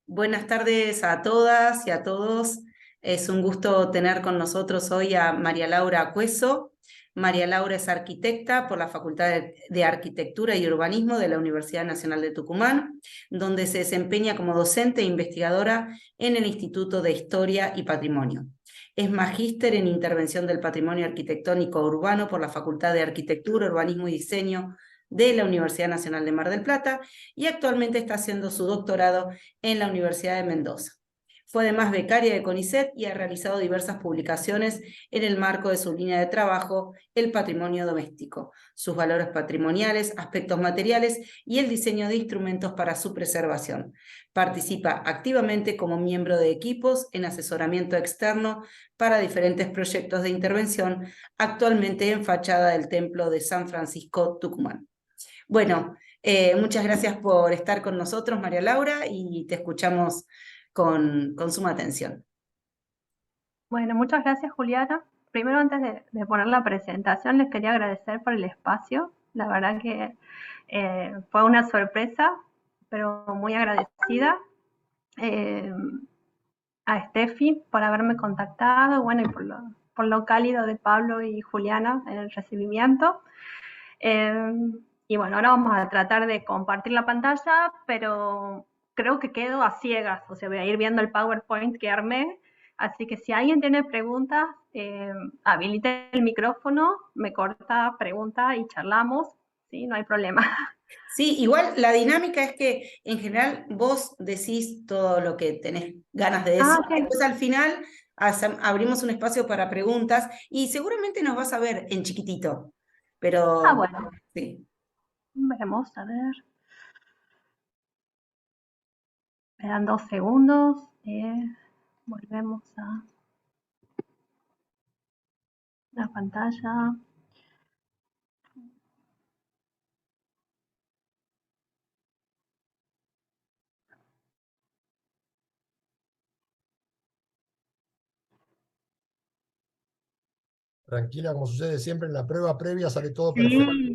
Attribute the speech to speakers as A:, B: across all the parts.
A: Buenas tardes a todas y a todos. Es un gusto tener con nosotros hoy a María Laura Acueso. María Laura es arquitecta por la Facultad de Arquitectura y Urbanismo de la Universidad Nacional de Tucumán, donde se desempeña como docente e investigadora en el Instituto de Historia y Patrimonio. Es magíster en Intervención del Patrimonio Arquitectónico Urbano por la Facultad de Arquitectura, Urbanismo y Diseño de la Universidad Nacional de Mar del Plata y actualmente está haciendo su doctorado en la Universidad de Mendoza. Fue además becaria de CONICET y ha realizado diversas publicaciones en el marco de su línea de trabajo, el patrimonio doméstico, sus valores patrimoniales, aspectos materiales y el diseño de instrumentos para su preservación. Participa activamente como miembro de equipos en asesoramiento externo para diferentes proyectos de intervención, actualmente en fachada del Templo de San Francisco, Tucumán. Bueno, muchas gracias por estar con nosotros, María Laura, y te escuchamos con suma atención.
B: Bueno, muchas gracias, Juliana. Primero, antes de poner la presentación, les quería agradecer por el espacio. La verdad que fue una sorpresa, pero muy agradecida. Eh, a Steffi por haberme contactado, bueno, y por lo cálido de Pablo y Juliana en el recibimiento. Eh, y bueno, ahora vamos a tratar de compartir la pantalla, pero creo que quedo a ciegas, o sea, voy a ir viendo el PowerPoint que armé, así que si alguien tiene preguntas, habilite el micrófono, me corta, pregunta y charlamos, ¿sí? No hay problema.
A: Sí, igual la dinámica es que en general vos decís todo lo que tenés ganas de decir.
B: Ah, ok.
A: Después al final abrimos un espacio para preguntas y seguramente nos vas a ver en chiquitito,
B: Ah,
A: pero
B: bueno,
A: sí.
B: veremos, a ver. Me dan 2 segundos. Volvemos a la pantalla.
C: Tranquila, como sucede siempre en la prueba previa, sale todo perfecto.
B: Sí,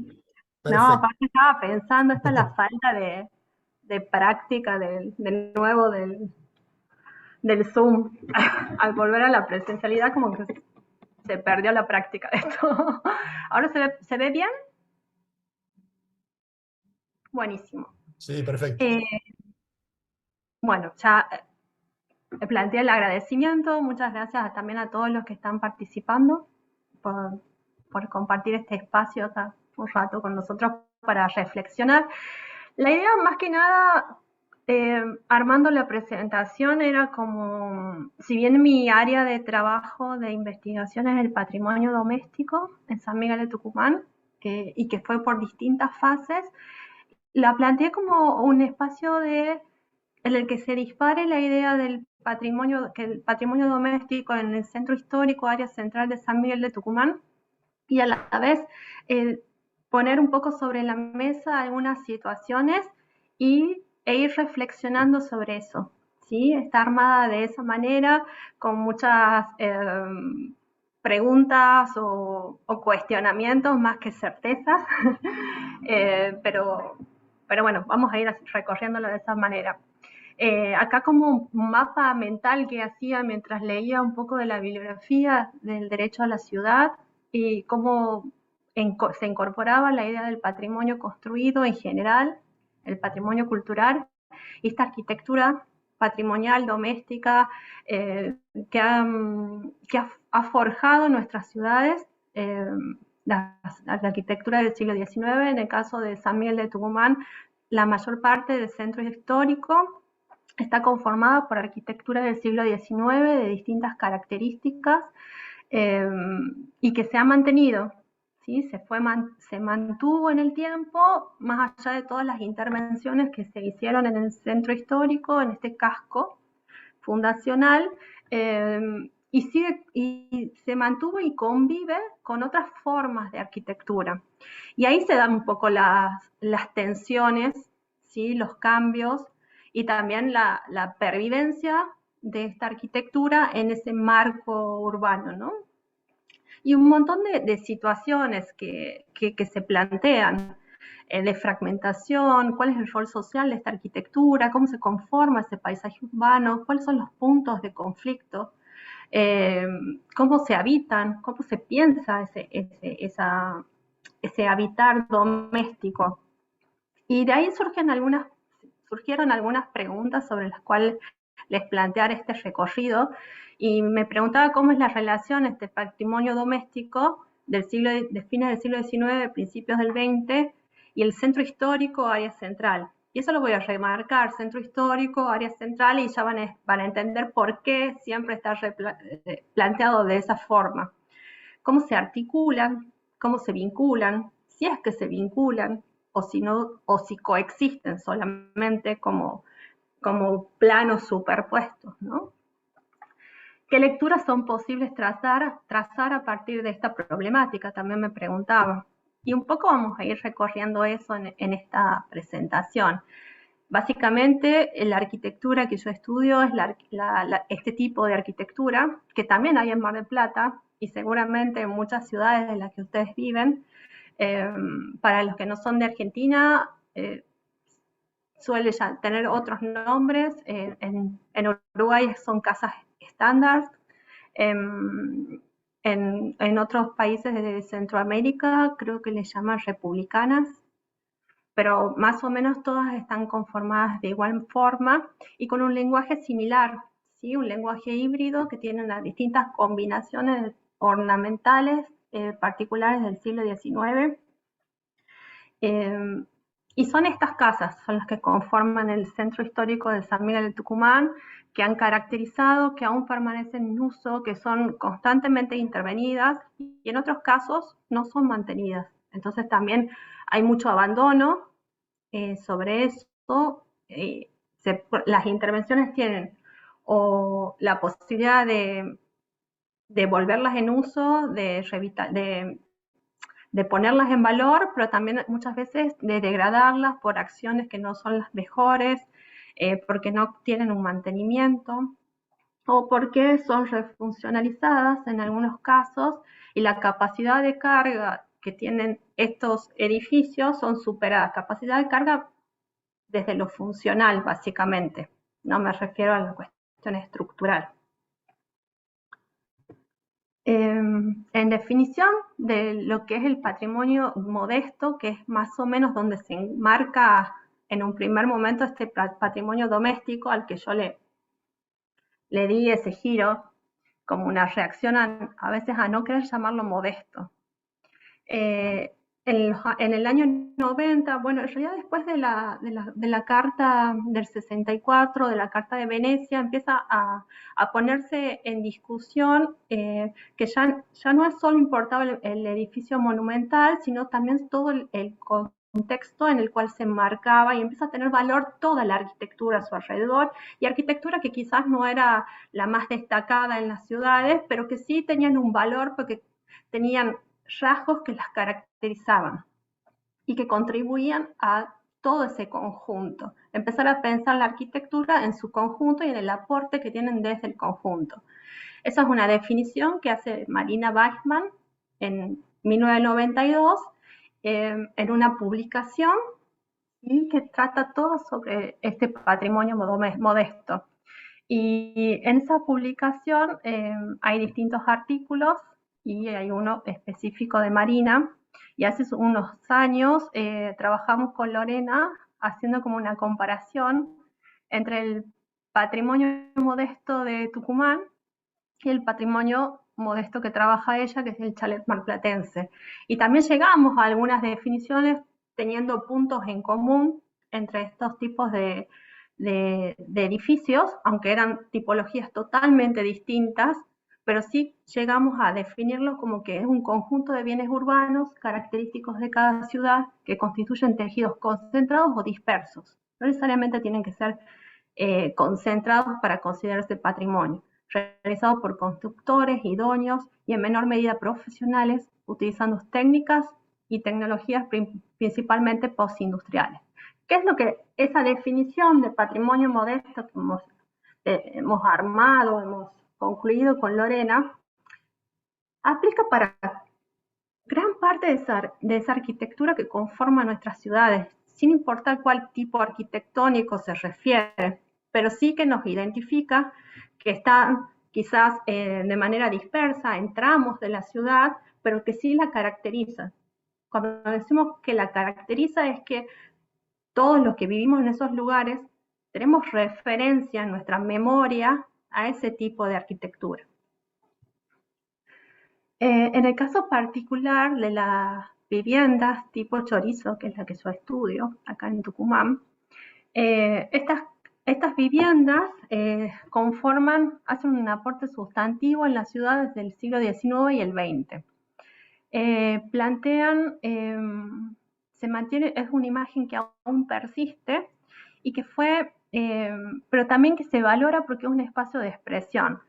B: no,
C: Perfecto.
B: aparte estaba pensando, esta es la falta de práctica de nuevo del Zoom. Al volver a la presencialidad como que se perdió la práctica de esto. ¿Ahora se ve bien? Buenísimo.
C: Sí, perfecto.
B: Eh, bueno, ya planteé el agradecimiento. Muchas gracias también a todos los que están participando por, por compartir este espacio acá un rato con nosotros para reflexionar. La idea más que nada, armando la presentación, era como, si bien mi área de trabajo de investigación es el patrimonio doméstico en San Miguel de Tucumán, y que fue por distintas fases, la planteé como un espacio en el que se dispare la idea del patrimonio, que el patrimonio doméstico en el centro histórico, área central de San Miguel de Tucumán, y a la vez eh, poner un poco sobre la mesa algunas situaciones e ir reflexionando sobre eso. ¿Sí? Está armada de esa manera, con muchas preguntas o cuestionamientos más que certezas, pero bueno, vamos a ir recorriéndolo de esa manera. Acá como un mapa mental que hacía mientras leía un poco de la bibliografía del derecho a la ciudad y cómo se incorporaba la idea del patrimonio construido en general, el patrimonio cultural, y esta arquitectura patrimonial, doméstica, que ha forjado nuestras ciudades, eh, la arquitectura del siglo XIX, en el caso de San Miguel de Tucumán, la mayor parte del centro histórico está conformada por arquitectura del siglo XIX de distintas características, eh, y que se ha mantenido, ¿sí? Se mantuvo en el tiempo, más allá de todas las intervenciones que se hicieron en el centro histórico, en este casco fundacional, y se mantuvo y convive con otras formas de arquitectura. Y ahí se dan un poco las tensiones, ¿sí? Los cambios y también la pervivencia de esta arquitectura en ese marco urbano, ¿no? Y un montón de situaciones que se plantean. de fragmentación, cuál es el rol social de esta arquitectura, cómo se conforma ese paisaje urbano, cuáles son los puntos de conflicto, cómo se habitan, cómo se piensa ese habitar doméstico. Y de ahí surgieron algunas preguntas sobre las cuales les plantear este recorrido, y me preguntaba cómo es la relación este patrimonio doméstico de fines del siglo XIX, principios del XX, y el centro histórico, área central. Y eso lo voy a remarcar, centro histórico, área central, y ya van a entender por qué siempre está planteado de esa forma. Cómo se articulan, cómo se vinculan, si es que se vinculan, o si no, o si coexisten solamente como planos superpuestos, ¿no? ¿Qué lecturas son posibles trazar a partir de esta problemática? También me preguntaba. Y un poco vamos a ir recorriendo eso en esta presentación. Básicamente, la arquitectura que yo estudio es este tipo de arquitectura, que también hay en Mar del Plata y seguramente en muchas ciudades en las que ustedes viven. Para los que no son de Argentina, suele ya tener otros nombres. En Uruguay son casas estándar. En otros países de Centroamérica creo que les llaman republicanas, pero más o menos todas están conformadas de igual forma y con un lenguaje similar, ¿sí? Un lenguaje híbrido que tiene unas distintas combinaciones ornamentales particulares del siglo XIX. Y son estas casas, son las que conforman el centro histórico de San Miguel de Tucumán, que han caracterizado, que aún permanecen en uso, que son constantemente intervenidas y en otros casos no son mantenidas. Entonces también hay mucho abandono sobre eso. Las intervenciones tienen o la posibilidad de volverlas en uso, de ponerlas en valor, pero también muchas veces de degradarlas por acciones que no son las mejores, porque no tienen un mantenimiento, o porque son refuncionalizadas en algunos casos y la capacidad de carga que tienen estos edificios son superadas. Capacidad de carga desde lo funcional, básicamente. No me refiero a la cuestión estructural. En definición de lo que es el patrimonio modesto, que es más o menos donde se enmarca en un primer momento este patrimonio doméstico al que yo le di ese giro como una reacción a veces a no querer llamarlo modesto. En el año 90, bueno, en realidad después de la Carta del 64, de la Carta de Venecia, empieza a ponerse en discusión que ya no es solo importado el edificio monumental, sino también todo el contexto en el cual se enmarcaba, y empieza a tener valor toda la arquitectura a su alrededor, y arquitectura que quizás no era la más destacada en las ciudades, pero que sí tenían un valor porque tenían rasgos que las caracterizaban y que contribuían a todo ese conjunto. Empezar a pensar la arquitectura en su conjunto y en el aporte que tienen desde el conjunto. Esa es una definición que hace Marina Bachmann en 1992 en una publicación y que trata todo sobre este patrimonio modesto. Y en esa publicación hay distintos artículos y hay uno específico de Marina. Y hace unos años trabajamos con Lorena haciendo como una comparación entre el patrimonio modesto de Tucumán y el patrimonio modesto que trabaja ella, que es el chalet marplatense. Y también llegamos a algunas definiciones teniendo puntos en común entre estos tipos de edificios, aunque eran tipologías totalmente distintas, pero sí llegamos a definirlo como que es un conjunto de bienes urbanos característicos de cada ciudad que constituyen tejidos concentrados o dispersos. No necesariamente tienen que ser concentrados para considerarse patrimonio, realizado por constructores idóneos y en menor medida profesionales, utilizando técnicas y tecnologías principalmente postindustriales. ¿Qué es lo que esa definición de patrimonio modesto que hemos armado, hemos concluido con Lorena, aplica para gran parte parte de esa arquitectura que conforma nuestras ciudades, sin importar cuál tipo arquitectónico se refiere, pero sí que nos identifica que están quizás de manera dispersa en tramos de la ciudad, pero que sí la caracterizan. Cuando decimos que la caracteriza es que todos los que vivimos en esos lugares tenemos referencia en nuestra memoria a ese tipo de arquitectura. En el caso particular de las viviendas tipo chorizo, que es la que yo estudio acá en Tucumán, estas viviendas hacen un aporte sustantivo en las ciudades del siglo XIX y el XX. Se mantiene, es una imagen que aún persiste y que pero también que se valora porque es un espacio de expresión.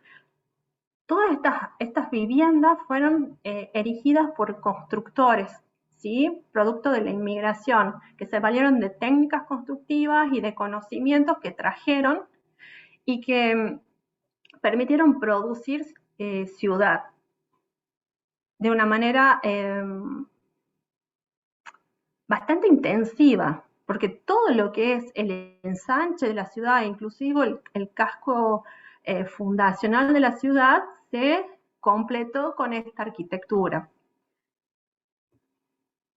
B: Todas estas viviendas fueron erigidas por constructores, ¿sí? Producto de la inmigración, que se valieron de técnicas constructivas y de conocimientos que trajeron y que permitieron producir ciudad de una manera bastante intensiva, porque todo lo que es el ensanche de la ciudad, inclusive el casco fundacional de la ciudad, se completó con esta arquitectura.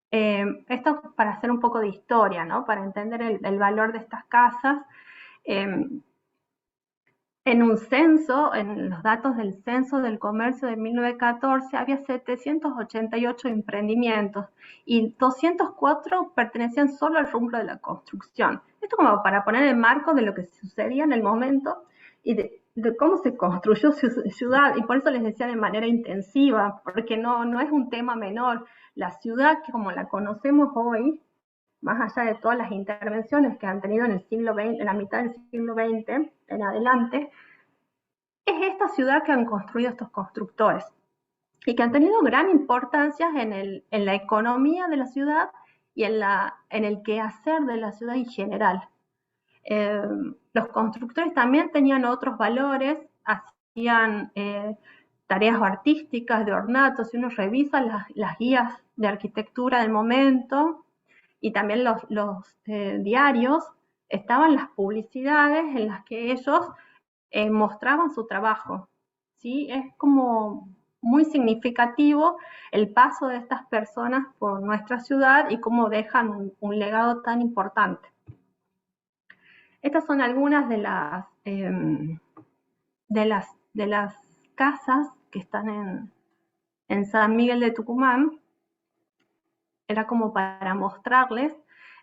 B: Esto para hacer un poco de historia, ¿no? Para entender el valor de estas casas. En un censo, en los datos del Censo del Comercio de 1914, había 788 emprendimientos y 204 pertenecían solo al rubro de la construcción. Esto como para poner el marco de lo que sucedía en el momento y de cómo se construyó su ciudad, y por eso les decía de manera intensiva, porque no es un tema menor. La ciudad, que como la conocemos hoy, más allá de todas las intervenciones que han tenido en el siglo XX, en la mitad del siglo XX en adelante, es esta ciudad que han construido estos constructores y que han tenido gran importancia en la economía de la ciudad y en el quehacer de la ciudad en general. Los constructores también tenían otros valores, hacían tareas artísticas, de ornato. Si uno revisa las guías de arquitectura del momento y también los diarios, estaban las publicidades en las que ellos mostraban su trabajo, ¿sí? Es como muy significativo el paso de estas personas por nuestra ciudad y cómo dejan un legado tan importante. Estas son algunas de las casas que están en San Miguel de Tucumán. Era como para mostrarles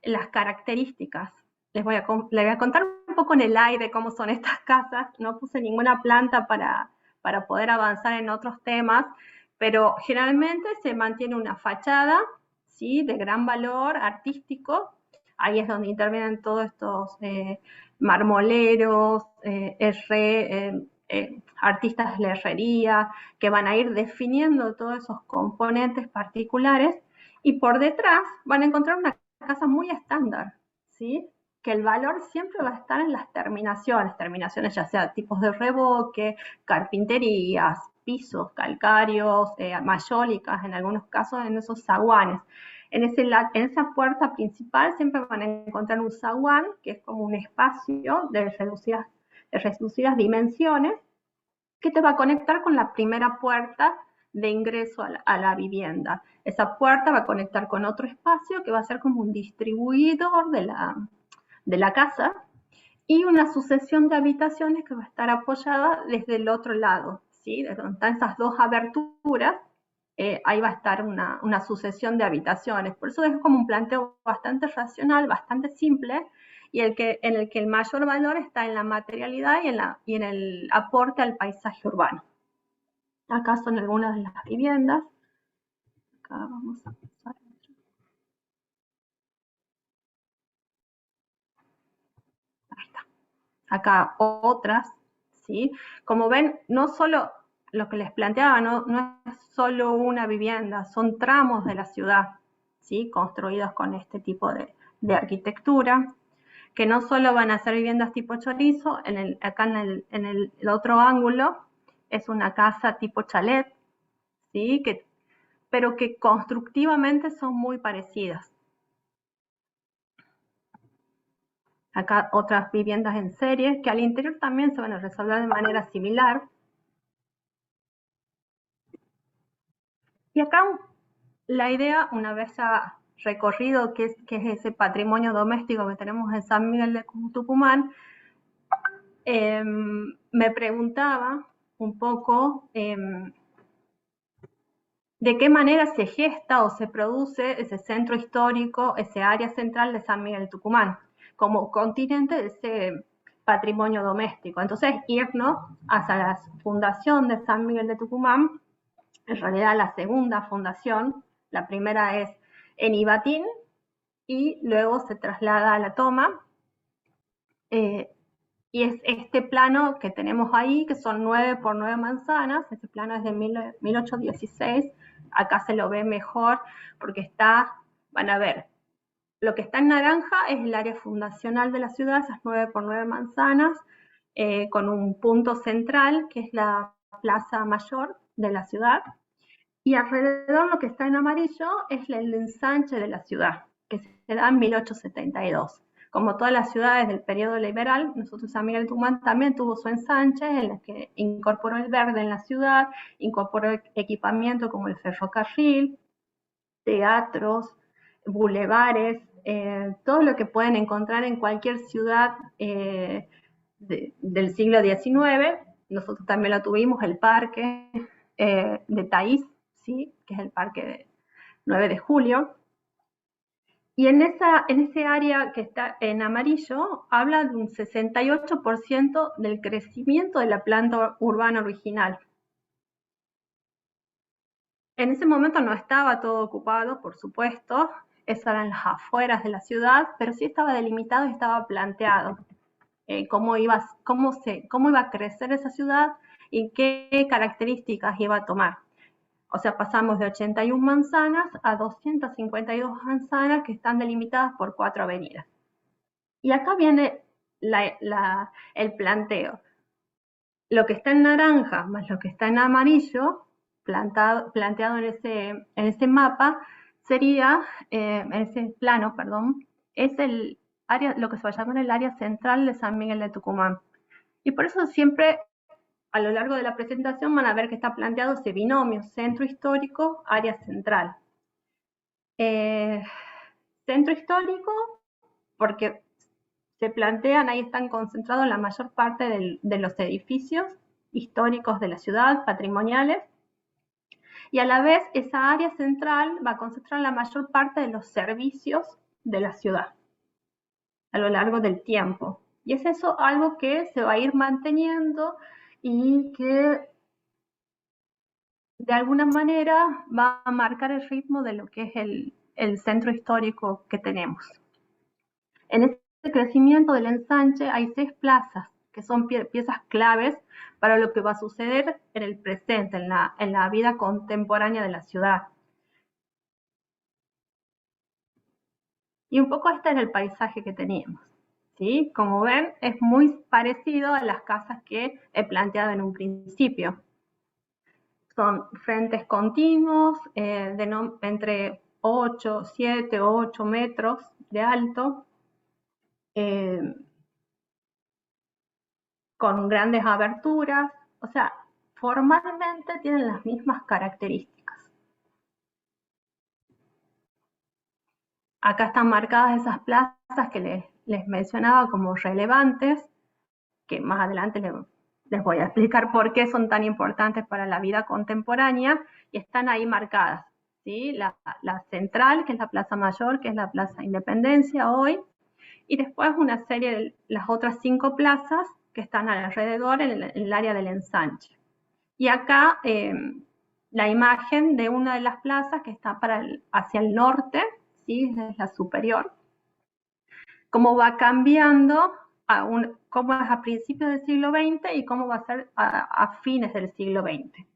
B: las características. Les voy a contar un poco en el aire cómo son estas casas. No puse ninguna planta para poder avanzar en otros temas, pero generalmente se mantiene una fachada, ¿sí?, de gran valor artístico. Ahí es donde intervienen todos estos marmoleros, artistas de la herrería, que van a ir definiendo todos esos componentes particulares, y por detrás van a encontrar una casa muy estándar, ¿sí?, que el valor siempre va a estar en las terminaciones ya sea tipos de revoque, carpinterías, pisos calcáreos, mayólicas, en algunos casos en esos zaguanes. En esa puerta principal siempre van a encontrar un zaguán, que es como un espacio de reducidas dimensiones, que te va a conectar con la primera puerta de ingreso a la vivienda. Esa puerta va a conectar con otro espacio que va a ser como un distribuidor de la casa, y una sucesión de habitaciones que va a estar apoyada desde el otro lado, ¿sí? Desde donde están esas dos aberturas, ahí va a estar una sucesión de habitaciones. Por eso es como un planteo bastante racional, bastante simple, y en el que el mayor valor está en la materialidad y en el aporte al paisaje urbano. Acá son algunas de las viviendas. Acá vamos a pasar. Ahí está. Acá otras, ¿sí? Como ven, no solo lo que les planteaba, no es solo una vivienda, son tramos de la ciudad, ¿sí?, construidos con este tipo de arquitectura, que no solo van a ser viviendas tipo chorizo. Acá en el otro ángulo es una casa tipo chalet, ¿sí?, que pero que constructivamente son muy parecidas. Acá otras viviendas en serie, que al interior también se van a resolver de manera similar. Y acá la idea, una vez ya recorrido qué es ese patrimonio doméstico que tenemos en San Miguel de Tucumán, me preguntaba un poco de qué manera se gesta o se produce ese centro histórico, ese área central de San Miguel de Tucumán, como continente de ese patrimonio doméstico. Entonces, irnos hacia la fundación de San Miguel de Tucumán, en realidad la segunda fundación, la primera es en Ibatín y luego se traslada a La Toma. Y es este plano que tenemos ahí, que son 9 por 9 manzanas, ese plano es de 1816, acá se lo ve mejor porque está, van a ver, lo que está en naranja es el área fundacional de la ciudad, esas 9 por 9 manzanas, con un punto central que es la plaza mayor de la ciudad, y alrededor lo que está en amarillo es el ensanche de la ciudad, que se da en 1872. Como todas las ciudades del periodo liberal, nosotros San Miguel de Tucumán también tuvo su ensanche en el que incorporó el verde en la ciudad, incorporó equipamiento como el ferrocarril, teatros, bulevares, todo lo que pueden encontrar en cualquier ciudad del siglo XIX. Nosotros también lo tuvimos, el parque de Taís, ¿sí? Que es el parque de 9 de julio. Y en ese área que está en amarillo, habla de un 68% del crecimiento de la planta urbana original. En ese momento no estaba todo ocupado, por supuesto, eso eran las afueras de la ciudad, pero sí estaba delimitado y estaba planteado cómo iba a crecer esa ciudad y qué características iba a tomar. O sea, pasamos de 81 manzanas a 252 manzanas que están delimitadas por 4 avenidas. Y acá viene el planteo. Lo que está en naranja más lo que está en amarillo, planteado en ese mapa, sería, en ese plano, perdón, es el área, lo que se va a llamar el área central de San Miguel de Tucumán. Y por eso siempre a lo largo de la presentación van a ver que está planteado ese binomio centro histórico, área central. Centro histórico, porque se plantean, ahí están concentrados la mayor parte de los edificios históricos de la ciudad, patrimoniales, y a la vez esa área central va a concentrar la mayor parte de los servicios de la ciudad a lo largo del tiempo. Y es eso algo que se va a ir manteniendo y que de alguna manera va a marcar el ritmo de lo que es el centro histórico que tenemos. En este crecimiento del ensanche hay 6 plazas, que son piezas claves para lo que va a suceder en el presente, en la vida contemporánea de la ciudad. Y un poco este es el paisaje que teníamos. ¿Sí? Como ven, es muy parecido a las casas que he planteado en un principio. Son frentes continuos entre 8, 7 o 8 metros de alto, con grandes aberturas, o sea, formalmente tienen las mismas características. Acá están marcadas esas plazas que les mencionaba como relevantes, que más adelante les voy a explicar por qué son tan importantes para la vida contemporánea, y están ahí marcadas, ¿sí? La central, que es la Plaza Mayor, que es la Plaza Independencia hoy, y después una serie de las otras 5 plazas que están alrededor en el área del ensanche. Y acá la imagen de una de las plazas que está hacia el norte, ¿sí? Es la superior, cómo va cambiando, cómo es a principios del siglo XX y cómo va a ser a fines del siglo XX.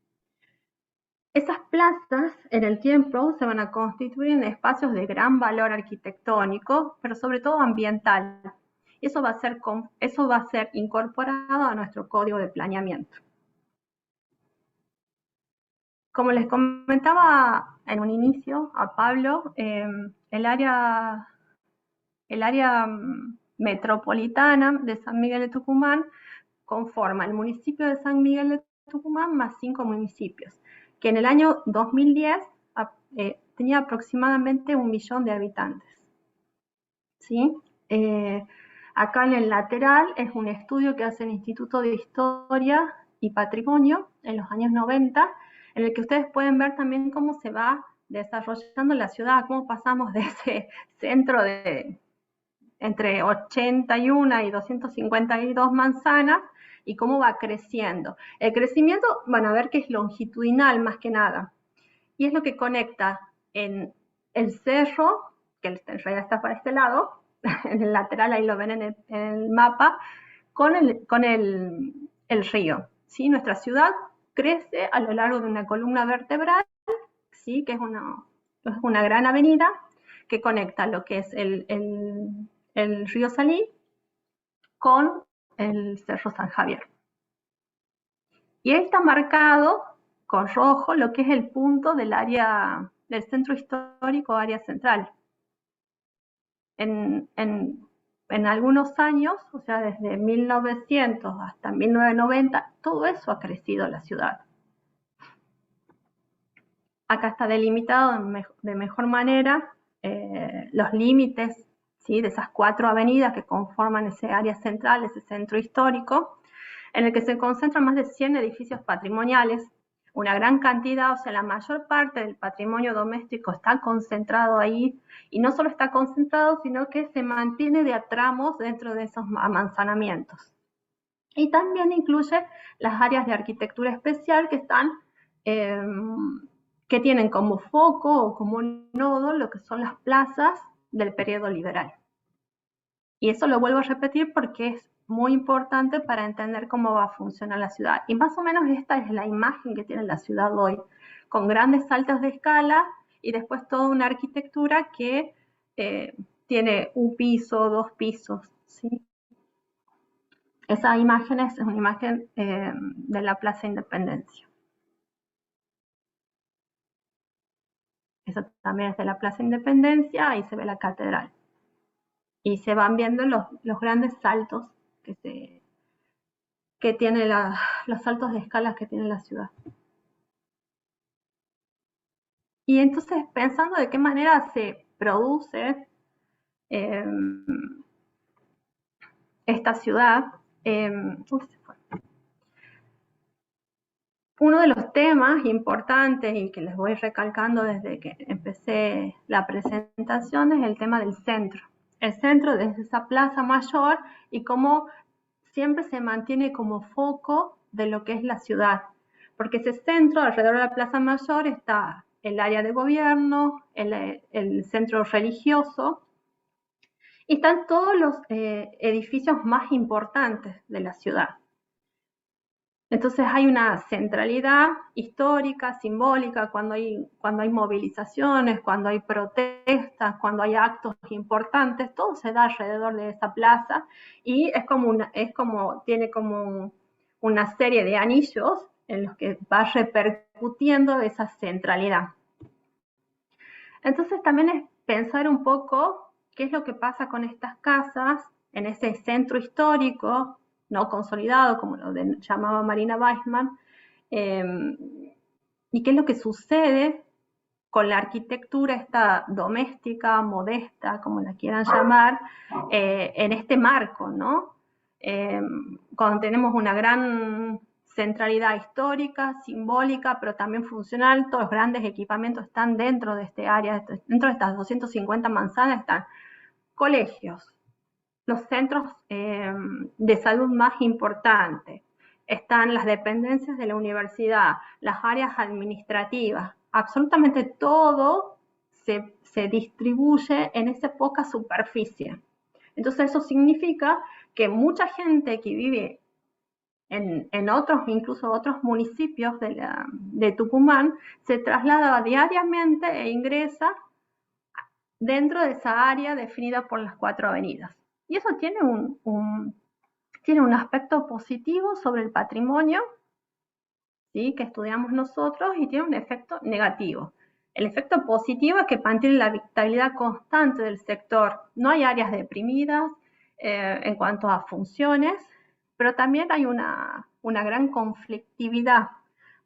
B: Esas plazas en el tiempo se van a constituir en espacios de gran valor arquitectónico, pero sobre todo ambiental. Eso va a ser incorporado a nuestro código de planeamiento. Como les comentaba en un inicio a Pablo, el área metropolitana de San Miguel de Tucumán conforma el municipio de San Miguel de Tucumán más 5 municipios, que en el año 2010 tenía aproximadamente 1 millón de habitantes. ¿Sí? Acá en el lateral es un estudio que hace el Instituto de Historia y Patrimonio en los años 90, en el que ustedes pueden ver también cómo se va desarrollando la ciudad, cómo pasamos de ese centro de entre 81 y 252 manzanas y cómo va creciendo. El crecimiento van a ver que es longitudinal más que nada, y es lo que conecta en el cerro, que en realidad está para este lado, en el lateral, ahí lo ven en el mapa, con el río. ¿Sí? Nuestra ciudad crece a lo largo de una columna vertebral, ¿sí? Que es una gran avenida que conecta lo que es el río Salí con el Cerro San Javier. Y ahí está marcado con rojo lo que es el punto del área del centro histórico, área central. En algunos años, o sea, desde 1900 hasta 1990, todo eso ha crecido la ciudad. Acá está delimitado de mejor manera los límites, ¿sí? De esas 4 avenidas que conforman ese área central, ese centro histórico, en el que se concentran más de 100 edificios patrimoniales, una gran cantidad, o sea, la mayor parte del patrimonio doméstico está concentrado ahí, y no solo está concentrado, sino que se mantiene de a tramos dentro de esos amanzanamientos. Y también incluye las áreas de arquitectura especial que están, que tienen como foco o como nodo lo que son las plazas del periodo liberal. Y eso lo vuelvo a repetir porque es muy importante para entender cómo va a funcionar la ciudad. Y más o menos esta es la imagen que tiene la ciudad hoy, con grandes saltos de escala y después toda una arquitectura que tiene 1 piso, 2 pisos, ¿sí? Esa imagen es una imagen de la Plaza Independencia. Eso también es de la Plaza Independencia, ahí se ve la catedral. Y se van viendo los grandes saltos que tiene los saltos de escalas que tiene la ciudad. Y entonces, pensando de qué manera se produce esta ciudad, uno de los temas importantes y que les voy recalcando desde que empecé la presentación es el tema del centro. El centro desde esa plaza mayor y cómo siempre se mantiene como foco de lo que es la ciudad. Porque ese centro, alrededor de la plaza mayor, está el área de gobierno, el centro religioso, y están todos los edificios más importantes de la ciudad. Entonces hay una centralidad histórica, simbólica, cuando hay movilizaciones, cuando hay protestas, cuando hay actos importantes, todo se da alrededor de esa plaza, y tiene como una serie de anillos en los que va repercutiendo esa centralidad. Entonces también es pensar un poco qué es lo que pasa con estas casas en ese centro histórico no consolidado, como lo llamaba Marina Weissman, y qué es lo que sucede con la arquitectura esta doméstica, modesta, como la quieran llamar, en este marco, ¿no? Cuando tenemos una gran centralidad histórica, simbólica, pero también funcional, todos los grandes equipamientos están dentro de este área, dentro de estas 250 manzanas están colegios, los centros de salud más importantes, están las dependencias de la universidad, las áreas administrativas, absolutamente todo se distribuye en esa poca superficie. Entonces eso significa que mucha gente que vive en otros, incluso otros municipios de Tucumán, se traslada diariamente e ingresa dentro de esa área definida por las 4 avenidas. Y eso tiene un aspecto positivo sobre el patrimonio, ¿sí? Que estudiamos nosotros, y tiene un efecto negativo. El efecto positivo es que mantiene la habitabilidad constante del sector. No hay áreas deprimidas en cuanto a funciones, pero también hay una gran conflictividad.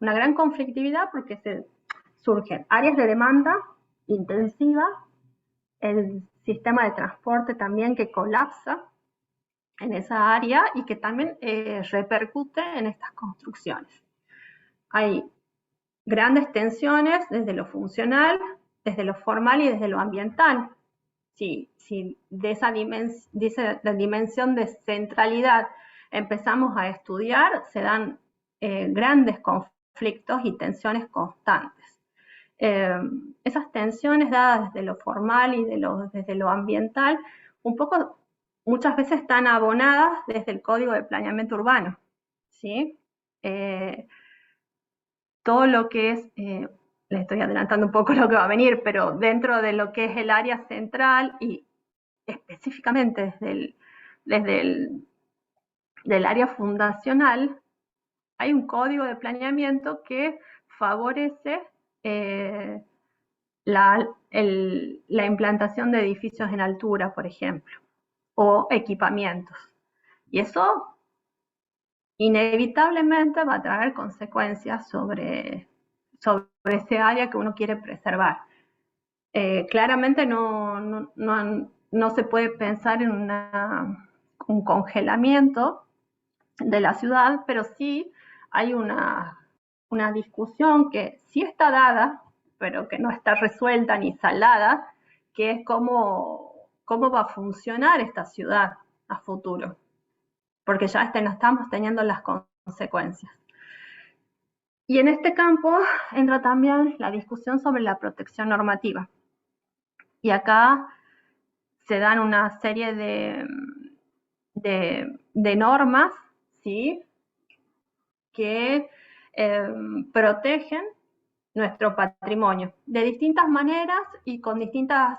B: Una gran conflictividad porque surgen áreas de demanda intensiva, el sistema de transporte también que colapsa en esa área y que también repercute en estas construcciones. Hay grandes tensiones desde lo funcional, desde lo formal y desde lo ambiental. Si de esa dimensión de centralidad empezamos a estudiar, se dan grandes conflictos y tensiones constantes. Esas tensiones dadas desde lo formal y desde lo ambiental, un poco, muchas veces están abonadas desde el Código de Planeamiento Urbano, ¿sí? Todo lo que es, le estoy adelantando un poco lo que va a venir, pero dentro de lo que es el área central y específicamente del área fundacional, hay un código de planeamiento que favorece la implantación de edificios en altura, por ejemplo, o equipamientos. Y eso inevitablemente va a traer consecuencias sobre ese área que uno quiere preservar. Claramente no se puede pensar en un congelamiento de la ciudad, pero sí hay una discusión que sí está dada, pero que no está resuelta ni saldada, que es cómo va a funcionar esta ciudad a futuro, porque ya estamos teniendo las consecuencias. Y en este campo entra también la discusión sobre la protección normativa. Y acá se dan una serie de normas, ¿sí?, que protegen nuestro patrimonio de distintas maneras y con distintos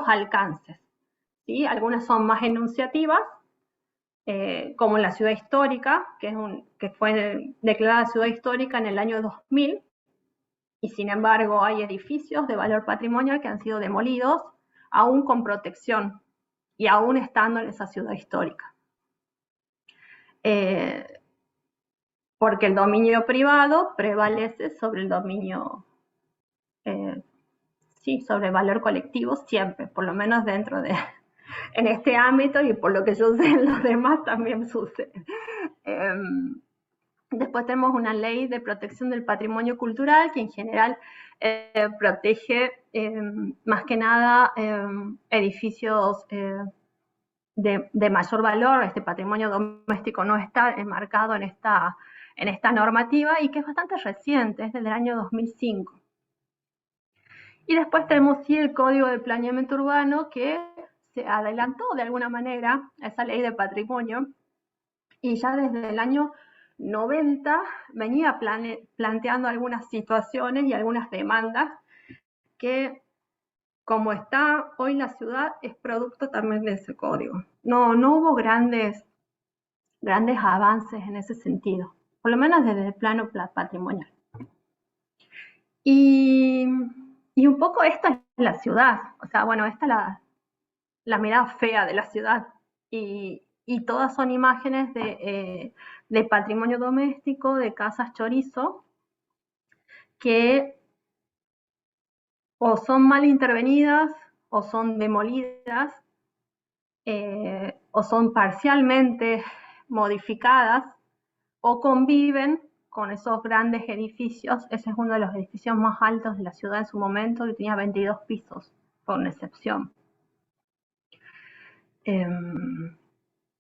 B: alcances, ¿sí? Algunas son más enunciativas, como en la ciudad histórica, que fue declarada ciudad histórica en el año 2000, y sin embargo hay edificios de valor patrimonial que han sido demolidos, aún con protección y aún estando en esa ciudad histórica. Porque el dominio privado prevalece sobre el dominio, sobre el valor colectivo siempre, por lo menos en este ámbito, y por lo que yo sé en los demás también sucede. Después tenemos una ley de protección del patrimonio cultural que en general protege más que nada edificios de mayor valor. Este patrimonio doméstico no está enmarcado en esta normativa y que es bastante reciente, es del año 2005. Y después tenemos sí el Código de Planeamiento Urbano, que se adelantó de alguna manera a esa ley de patrimonio, y ya desde el año 90 venía planteando algunas situaciones y algunas demandas que, como está hoy la ciudad, es producto también de ese código. No hubo grandes avances en ese sentido, por lo menos desde el plano patrimonial. Y un poco esta es la ciudad, o sea, bueno, esta es la mirada fea de la ciudad, y todas son imágenes de patrimonio doméstico, de casas chorizo, que o son mal intervenidas, o son demolidas, o son parcialmente modificadas, o conviven con esos grandes edificios. Ese es uno de los edificios más altos de la ciudad en su momento, que tenía 22 pisos, por una excepción.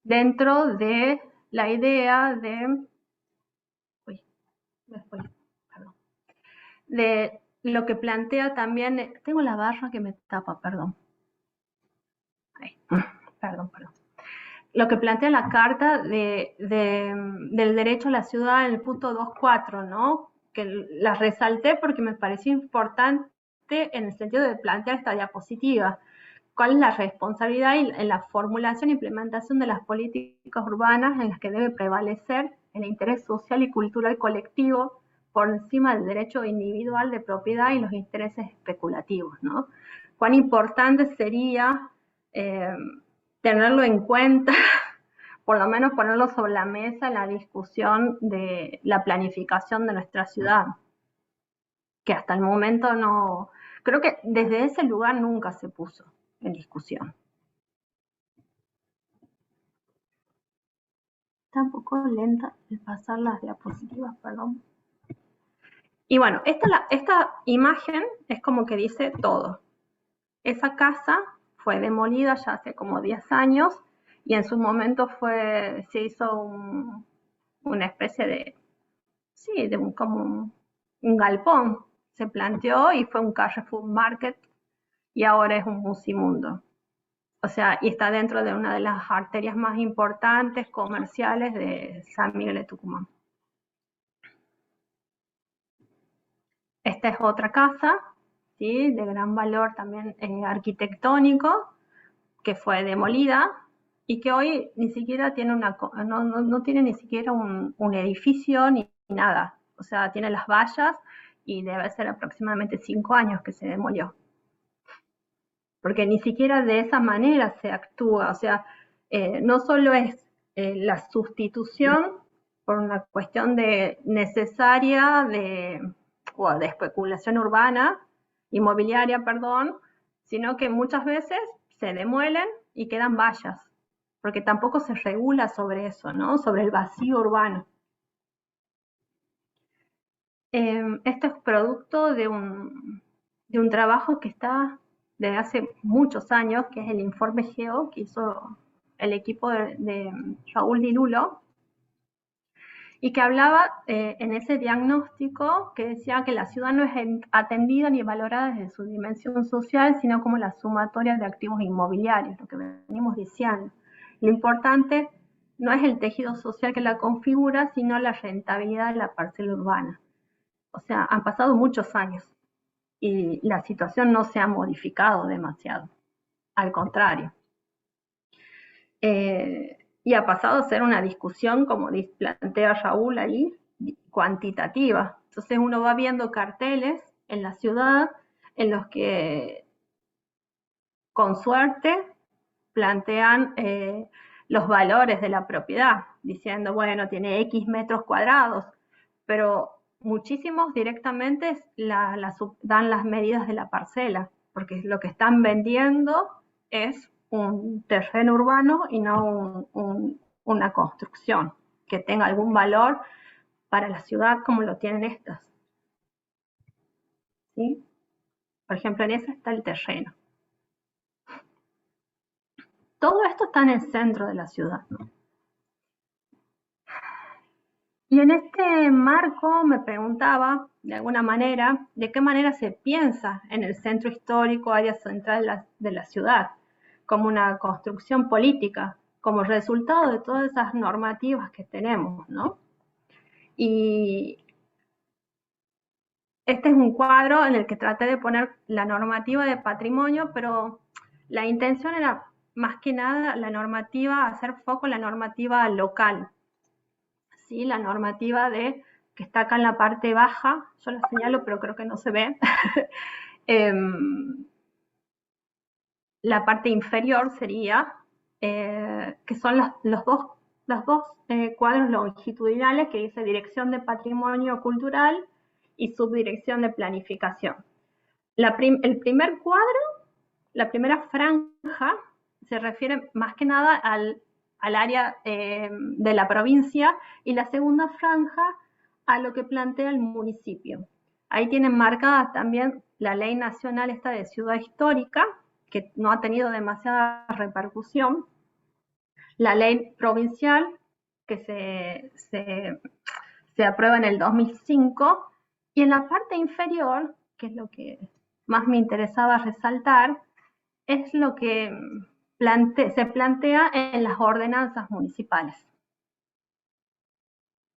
B: Dentro de la idea de lo que plantea también, tengo la barra que me tapa, perdón. Perdón. Lo que plantea la Carta del Derecho a la Ciudad en el punto 2.4, ¿no? Que la resalté porque me pareció importante en el sentido de plantear esta diapositiva. ¿Cuál es la responsabilidad en la formulación e implementación de las políticas urbanas en las que debe prevalecer el interés social y cultural colectivo por encima del derecho individual de propiedad y los intereses especulativos, ¿no? Cuán importante sería tenerlo en cuenta, por lo menos ponerlo sobre la mesa en la discusión de la planificación de nuestra ciudad, que hasta el momento no, creo que desde ese lugar nunca se puso en discusión. Está un poco lenta el pasar las diapositivas, perdón. Y bueno, esta imagen es como que dice todo. Esa casa fue demolida ya hace como 10 años y en su momento se hizo una especie de, sí, como un galpón. Se planteó y fue un Carrefour Market y ahora es un Musimundo. O sea, y está dentro de una de las arterias más importantes comerciales de San Miguel de Tucumán. Esta es otra casa, ¿sí? De gran valor también arquitectónico, que fue demolida y que hoy ni siquiera tiene no tiene ni siquiera un edificio ni nada. O sea, tiene las vallas y debe ser aproximadamente 5 años que se demolió. Porque ni siquiera de esa manera se actúa. O sea, no solo es la sustitución por una cuestión necesaria de especulación urbana, inmobiliaria, perdón, sino que muchas veces se demuelen y quedan vallas, porque tampoco se regula sobre eso, ¿no? Sobre el vacío urbano. Esto es producto de un trabajo que está desde hace muchos años, que es el informe GEO que hizo el equipo de Raúl Di Lulo, y que hablaba en ese diagnóstico que decía que la ciudad no es atendida ni valorada desde su dimensión social, sino como la sumatoria de activos inmobiliarios, lo que venimos diciendo. Lo importante no es el tejido social que la configura, sino la rentabilidad de la parcela urbana. O sea, han pasado muchos años y la situación no se ha modificado demasiado, al contrario. Y ha pasado a ser una discusión, como plantea Raúl ahí, cuantitativa. Entonces uno va viendo carteles en la ciudad en los que, con suerte, plantean los valores de la propiedad, diciendo, bueno, tiene X metros cuadrados, pero muchísimos directamente dan las medidas de la parcela, porque lo que están vendiendo es un terreno urbano y no una construcción que tenga algún valor para la ciudad como lo tienen estas. ¿Sí? Por ejemplo, en esa está el terreno. Todo esto está en el centro de la ciudad, ¿no? Y en este marco me preguntaba, de alguna manera, de qué manera se piensa en el centro histórico, área central de la ciudad, como una construcción política, como resultado de todas esas normativas que tenemos, ¿no? Y este es un cuadro en el que traté de poner la normativa de patrimonio, pero la intención era más que nada la normativa, hacer foco en la normativa local, ¿sí? La normativa que está acá en la parte baja, yo la señalo pero creo que no se ve. La parte inferior sería, que son los dos cuadros longitudinales que dice Dirección de Patrimonio Cultural y Subdirección de Planificación. El primer cuadro, la primera franja, se refiere más que nada al área de la provincia y la segunda franja a lo que plantea el municipio. Ahí tienen marcada también la ley nacional esta de ciudad histórica, que no ha tenido demasiada repercusión, la ley provincial que se aprueba en el 2005, y en la parte inferior, que es lo que más me interesaba resaltar, es lo que se plantea en las ordenanzas municipales,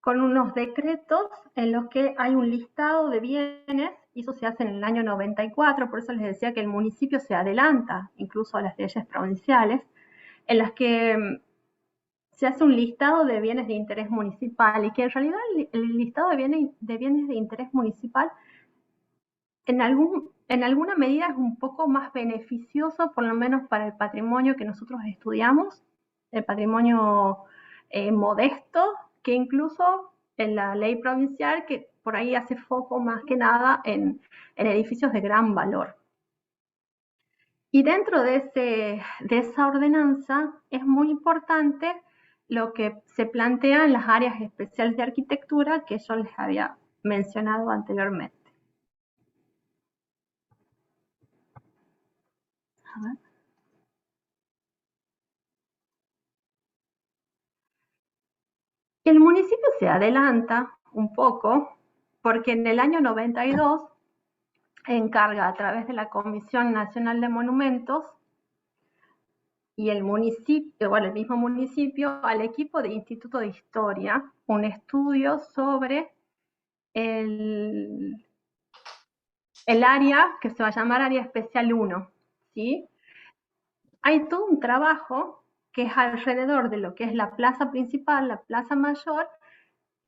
B: con unos decretos en los que hay un listado de bienes, y eso se hace en el año 94, por eso les decía que el municipio se adelanta incluso a las leyes provinciales, en las que se hace un listado de bienes de interés municipal, y que en realidad el listado de bienes de interés municipal en alguna medida es un poco más beneficioso, por lo menos para el patrimonio que nosotros estudiamos, el patrimonio modesto, que incluso en la ley provincial, que por ahí hace foco más que nada en edificios de gran valor. Y dentro de esa ordenanza es muy importante lo que se plantea en las áreas especiales de arquitectura que yo les había mencionado anteriormente. A ver. El municipio se adelanta un poco porque en el año 92 encarga a través de la Comisión Nacional de Monumentos y el municipio, bueno, el mismo municipio, al equipo de Instituto de Historia, un estudio sobre el área que se va a llamar Área Especial 1, ¿sí? Hay todo un trabajo que es alrededor de lo que es la plaza principal, la plaza mayor,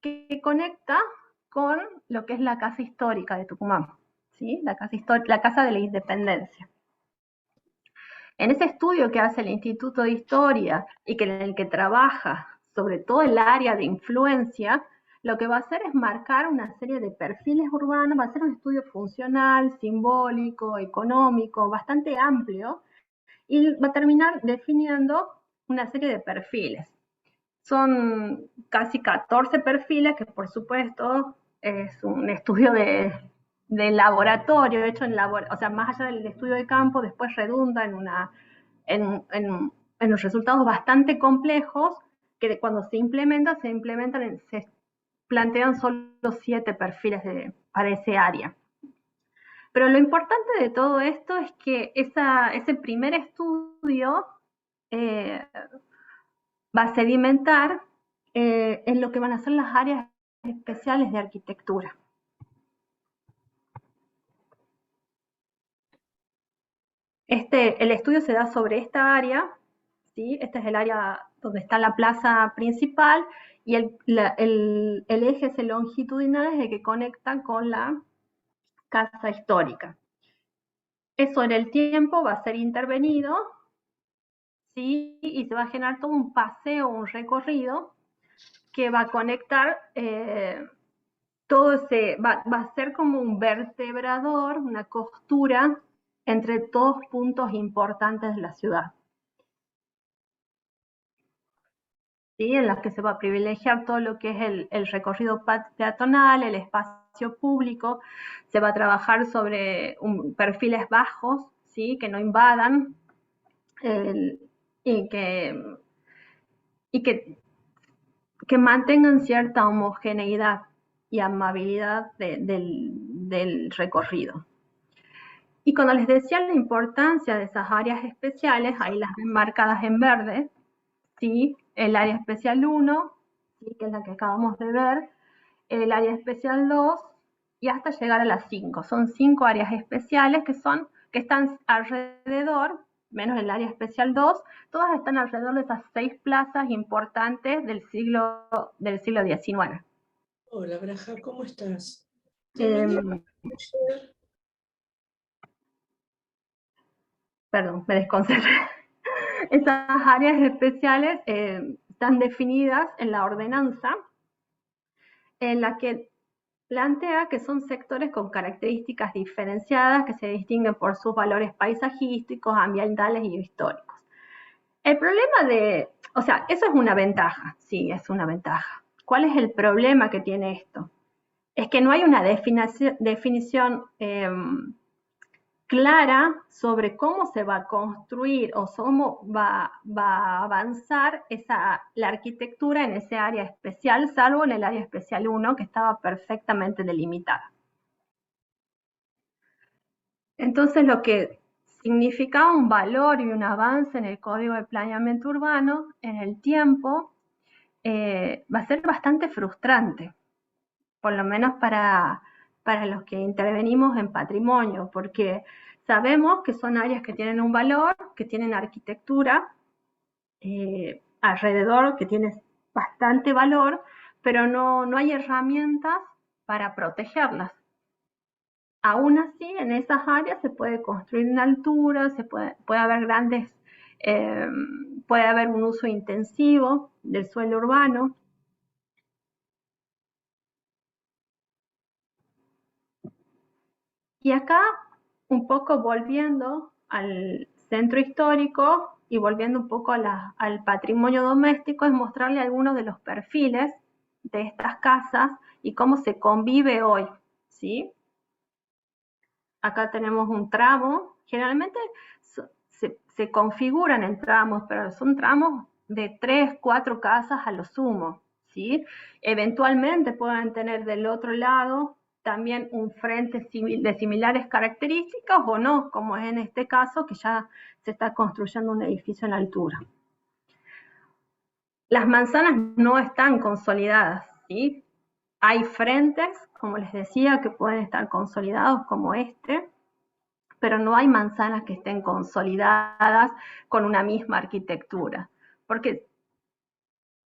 B: que conecta con lo que es la Casa Histórica de Tucumán, ¿sí? La Casa de la Independencia. En ese estudio que hace el Instituto de Historia y en el que trabaja sobre todo el área de influencia, lo que va a hacer es marcar una serie de perfiles urbanos, va a ser un estudio funcional, simbólico, económico, bastante amplio, y va a terminar definiendo una serie de perfiles. Son casi 14 perfiles que, por supuesto, es un estudio de laboratorio, hecho en laboratorio, o sea, más allá del estudio de campo, después redunda en unos resultados bastante complejos que cuando se plantean solo 7 perfiles para ese área. Pero lo importante de todo esto es que ese primer estudio va a sedimentar en lo que van a ser las áreas especiales de arquitectura. El estudio se da sobre esta área, ¿sí? Este es el área donde está la plaza principal, y el eje ese longitudinal es el que conecta con la casa histórica. Eso en el tiempo va a ser intervenido, ¿sí? Y se va a generar todo un paseo, un recorrido que va a conectar va a ser como un vertebrador, una costura entre todos puntos importantes de la ciudad, ¿sí? En los que se va a privilegiar todo lo que es el recorrido peatonal, el espacio público, se va a trabajar sobre perfiles bajos, ¿sí? Que no invadan y que mantengan cierta homogeneidad y amabilidad del recorrido. Y cuando les decía la importancia de esas áreas especiales, ahí las ven marcadas en verde, ¿sí? El área especial 1, ¿sí? Que es la que acabamos de ver, el área especial 2 y hasta llegar a las 5. Son 5 áreas especiales que están alrededor, menos el área especial 2, todas están alrededor de esas 6 plazas importantes del siglo XIX.
D: Hola, Braja, ¿cómo estás?
B: Perdón, me desconcentré. Esas áreas especiales están definidas en la ordenanza, en la que plantea que son sectores con características diferenciadas que se distinguen por sus valores paisajísticos, ambientales y históricos. El problema o sea, eso es una ventaja, sí, es una ventaja. ¿Cuál es el problema que tiene esto? Es que no hay una definición clara sobre cómo se va a construir o cómo va a avanzar la arquitectura en ese área especial, salvo en el área especial 1, que estaba perfectamente delimitada. Entonces, lo que significaba un valor y un avance en el Código de Planeamiento Urbano en el tiempo va a ser bastante frustrante, por lo menos para los que intervenimos en patrimonio, porque sabemos que son áreas que tienen un valor, que tienen arquitectura alrededor que tiene bastante valor, pero no hay herramientas para protegerlas. Aún así, en esas áreas se puede construir en altura, puede haber puede haber un uso intensivo del suelo urbano. Y acá, un poco volviendo al centro histórico y volviendo un poco al patrimonio doméstico, es mostrarle algunos de los perfiles de estas casas y cómo se convive hoy, ¿sí? Acá tenemos un tramo, generalmente se configuran en tramos, pero son tramos de 3, 4 casas a lo sumo, ¿sí? Eventualmente pueden tener del otro lado también un frente de similares características o no, como es en este caso, que ya se está construyendo un edificio en altura. Las manzanas no están consolidadas, ¿sí? Hay frentes, como les decía, que pueden estar consolidados como este, pero no hay manzanas que estén consolidadas con una misma arquitectura. Porque,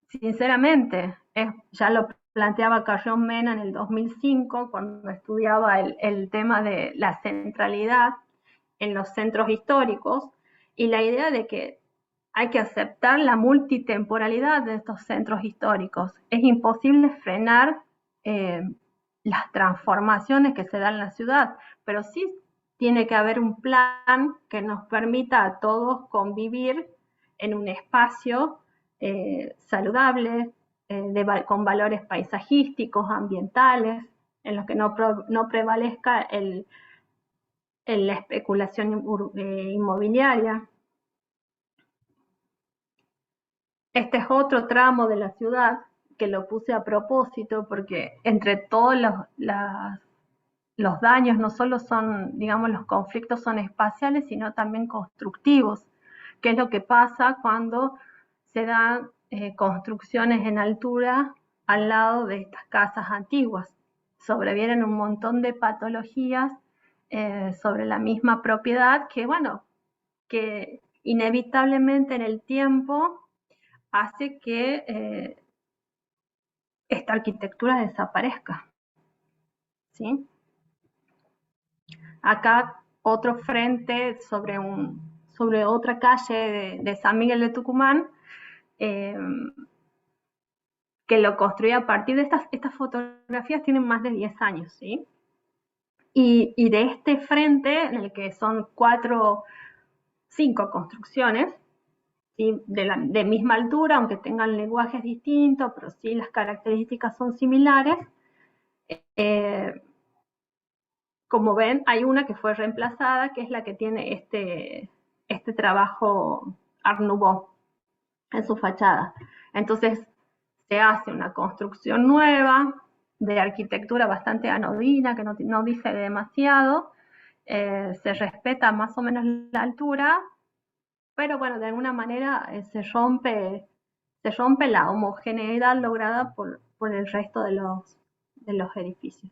B: sinceramente, ya lo planteaba Carrión Mena en el 2005, cuando estudiaba el tema de la centralidad en los centros históricos, y la idea de que hay que aceptar la multitemporalidad de estos centros históricos. Es imposible frenar las transformaciones que se dan en la ciudad, pero sí tiene que haber un plan que nos permita a todos convivir en un espacio saludable, con valores paisajísticos, ambientales, en los que no prevalezca la especulación inmobiliaria. Este es otro tramo de la ciudad que lo puse a propósito porque entre todos los daños no solo son, digamos, los conflictos son espaciales, sino también constructivos, que es lo que pasa cuando se dan construcciones en altura al lado de estas casas antiguas. Sobrevienen un montón de patologías sobre la misma propiedad que, bueno, que inevitablemente en el tiempo hace que esta arquitectura desaparezca, ¿sí? Acá otro frente sobre otra calle de San Miguel de Tucumán, que lo construí a partir de estas fotografías, tienen más de 10 años, ¿sí? Y de este frente, en el que son 5 construcciones, ¿sí? de misma altura, aunque tengan lenguajes distintos, pero sí las características son similares. Como ven, hay una que fue reemplazada, que es la que tiene este trabajo Art Nouveau en su fachada. Entonces, se hace una construcción nueva, de arquitectura bastante anodina, que no dice demasiado, se respeta más o menos la altura, pero bueno, de alguna manera se rompe la homogeneidad lograda por el resto de los edificios.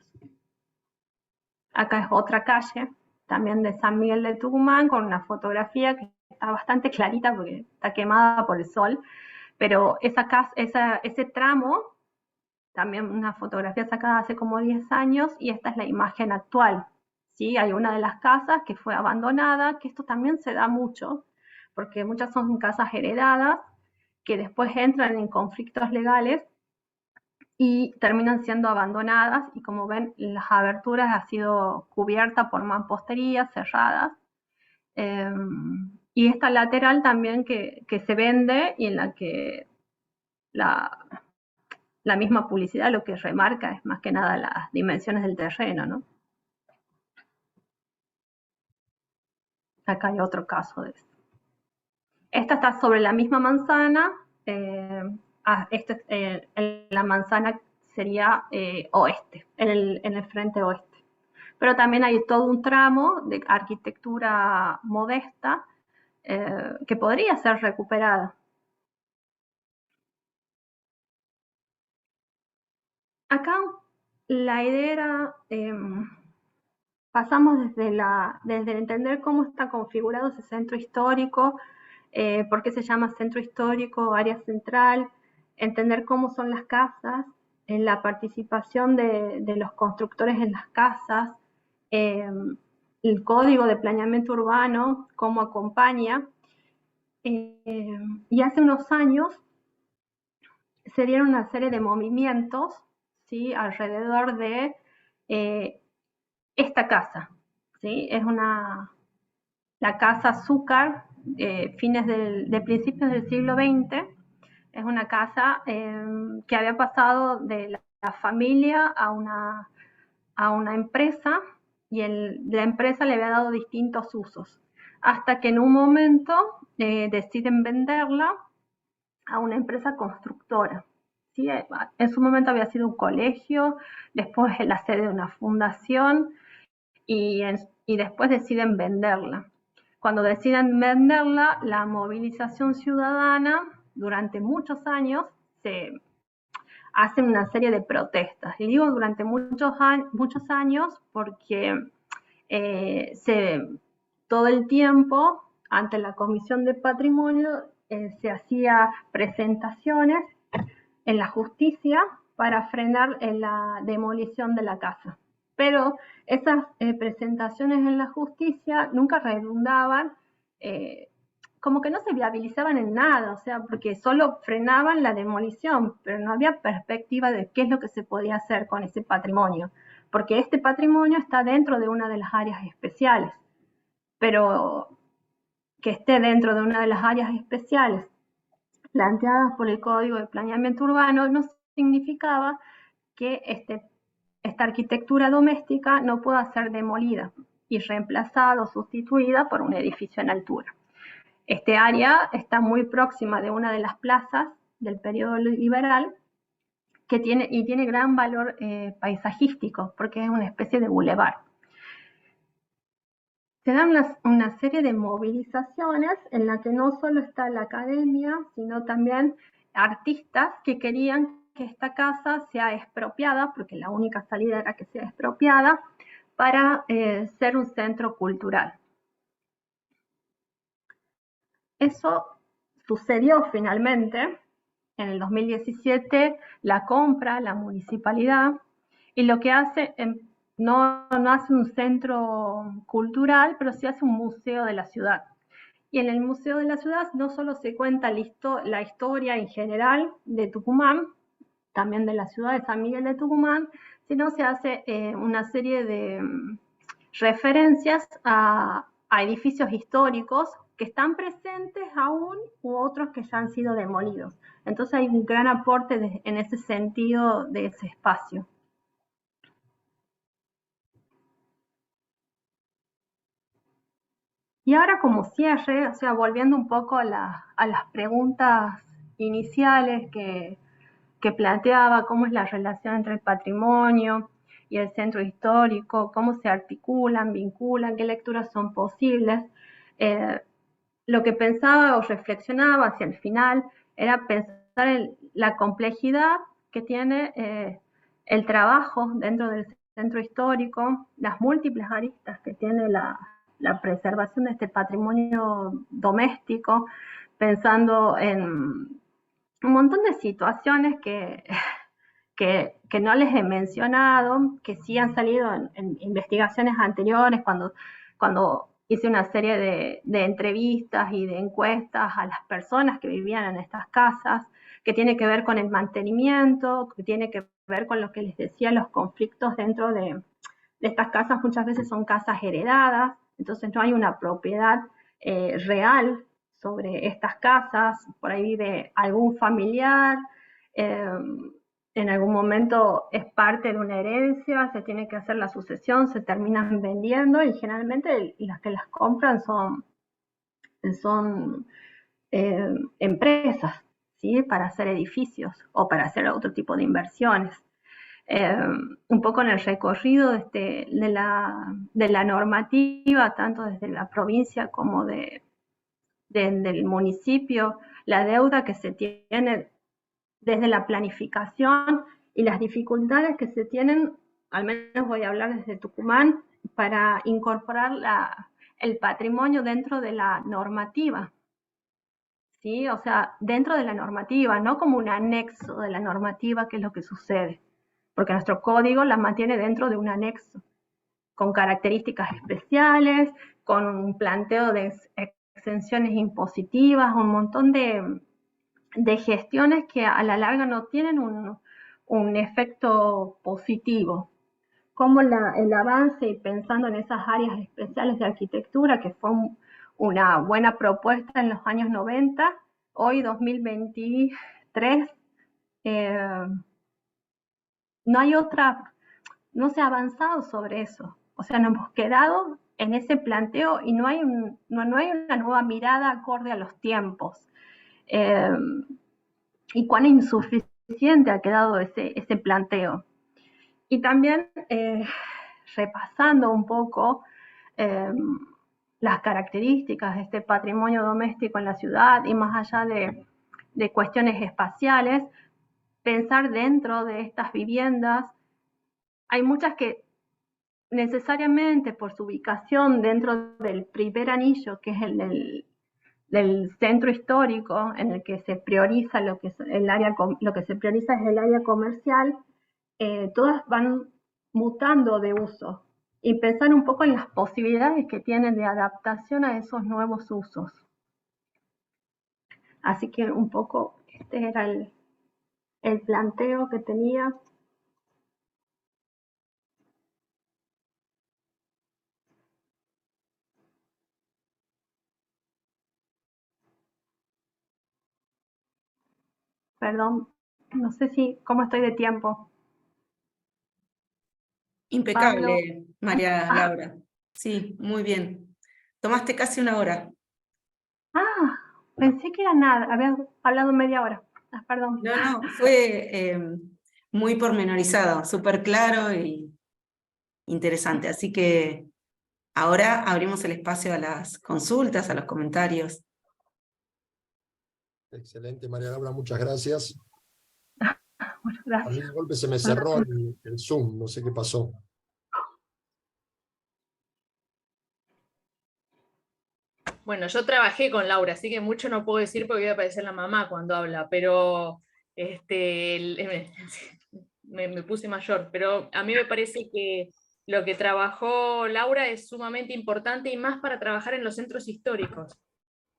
B: Acá es otra calle, también de San Miguel de Tucumán, con una fotografía que está bastante clarita porque está quemada por el sol, pero ese tramo, también una fotografía sacada hace como 10 años, y esta es la imagen actual. ¿Sí? Hay una de las casas que fue abandonada, que esto también se da mucho, porque muchas son casas heredadas, que después entran en conflictos legales y terminan siendo abandonadas, y como ven, las aberturas han sido cubiertas por mamposterías cerradas. Y esta lateral también que se vende, y en la que la misma publicidad lo que remarca es más que nada las dimensiones del terreno, ¿no? Acá hay otro caso de eso. Esta está sobre la misma manzana. La manzana sería oeste, en el frente oeste. Pero también hay todo un tramo de arquitectura modesta que podría ser recuperada. Acá la idea era, pasamos desde entender cómo está configurado ese centro histórico, por qué se llama centro histórico, área central, entender cómo son las casas, en la participación de los constructores en las casas, el código de planeamiento urbano, cómo acompaña. Y hace unos años se dieron una serie de movimientos, ¿sí?, alrededor de esta casa, ¿sí? Es la casa Zúcar, de principios del siglo XX. Es una casa que había pasado de la familia a una empresa, y la empresa le había dado distintos usos, hasta que en un momento deciden venderla a una empresa constructora. ¿Sí? En su momento había sido un colegio, después la sede de una fundación, y después deciden venderla. Cuando deciden venderla, la movilización ciudadana durante muchos años se hacen una serie de protestas. Y digo durante muchos años porque todo el tiempo ante la Comisión de Patrimonio se hacía presentaciones en la justicia para frenar la demolición de la casa. Pero esas presentaciones en la justicia nunca redundaban, como que no se viabilizaban en nada, o sea, porque solo frenaban la demolición, pero no había perspectiva de qué es lo que se podía hacer con ese patrimonio, porque este patrimonio está dentro de una de las áreas especiales, pero que esté dentro de una de las áreas especiales planteadas por el Código de Planeamiento Urbano no significaba que esta arquitectura doméstica no pueda ser demolida y reemplazada o sustituida por un edificio en altura. Este área está muy próxima de una de las plazas del periodo liberal tiene gran valor paisajístico, porque es una especie de bulevar. Se dan una serie de movilizaciones en la que no solo está la academia, sino también artistas que querían que esta casa sea expropiada, porque la única salida era que sea expropiada, para ser un centro cultural. Eso sucedió finalmente. En el 2017 la compra la municipalidad, y lo que hace, no hace un centro cultural, pero sí hace un museo de la ciudad. Y en el Museo de la Ciudad no solo se cuenta la historia en general de Tucumán, también de la ciudad de San Miguel de Tucumán, sino se hace una serie de referencias a edificios históricos que están presentes aún, u otros que ya han sido demolidos. Entonces hay un gran aporte en ese sentido de ese espacio. Y ahora, como cierre, o sea, volviendo un poco a las preguntas iniciales que planteaba, cómo es la relación entre el patrimonio y el centro histórico, cómo se articulan, vinculan, qué lecturas son posibles. Lo que pensaba o reflexionaba hacia el final era pensar en la complejidad que tiene el trabajo dentro del centro histórico, las múltiples aristas que tiene la preservación de este patrimonio doméstico, pensando en un montón de situaciones que no les he mencionado, que sí han salido en investigaciones anteriores, cuando hice una serie de entrevistas y de encuestas a las personas que vivían en estas casas, que tiene que ver con el mantenimiento, que tiene que ver con lo que les decía, los conflictos dentro de estas casas. Muchas veces son casas heredadas, entonces no hay una propiedad real sobre estas casas. Por ahí vive algún familiar, en algún momento es parte de una herencia, se tiene que hacer la sucesión, se terminan vendiendo, y generalmente las que las compran son empresas, ¿sí?, para hacer edificios o para hacer otro tipo de inversiones. Un poco en el recorrido de la normativa, tanto desde la provincia como del municipio, la deuda que se tiene desde la planificación y las dificultades que se tienen, al menos voy a hablar desde Tucumán, para incorporar el patrimonio dentro de la normativa. ¿sí? O sea, dentro de la normativa, no como un anexo de la normativa, que es lo que sucede, porque nuestro código la mantiene dentro de un anexo, con características especiales, con un planteo de exenciones impositivas, un montón de gestiones que a la larga no tienen un efecto positivo, como el avance y pensando en esas áreas especiales de arquitectura, que fue una buena propuesta en los años 90, hoy 2023, eh, no hay otra, no se ha avanzado sobre eso. O sea, nos hemos quedado en ese planteo y no hay una nueva mirada acorde a los tiempos. Eh, y cuán insuficiente ha quedado ese planteo. Y también repasando un poco eh, las características de este patrimonio doméstico en la ciudad y más allá de cuestiones espaciales, pensar dentro de estas viviendas, hay muchas que necesariamente por su ubicación dentro del primer anillo, que es el del centro histórico, en el que se prioriza lo que es el área, lo que se prioriza es el área comercial, todas van mutando de uso y pensar un poco en las posibilidades que tienen de adaptación a esos nuevos usos. Así que un poco este era el planteo que tenía. Perdón, no sé cómo estoy de tiempo. Pablo.
A: Impecable, María Laura. Sí, muy bien. Tomaste casi una hora.
B: Ah, pensé que era nada, había hablado media hora. Perdón.
A: No, no, fue muy pormenorizado, súper claro y interesante. Así que ahora abrimos el espacio a las consultas, a los comentarios.
C: Excelente, María Laura, muchas gracias.
B: Bueno,
C: A mí
B: gracias.
C: de golpe se me cerró el Zoom, no sé qué pasó.
E: Bueno, yo trabajé con Laura, así que mucho no puedo decir porque voy a parecer la mamá cuando habla, pero me puse mayor. Pero a mí me parece que lo que trabajó Laura es sumamente importante y más para trabajar en los centros históricos,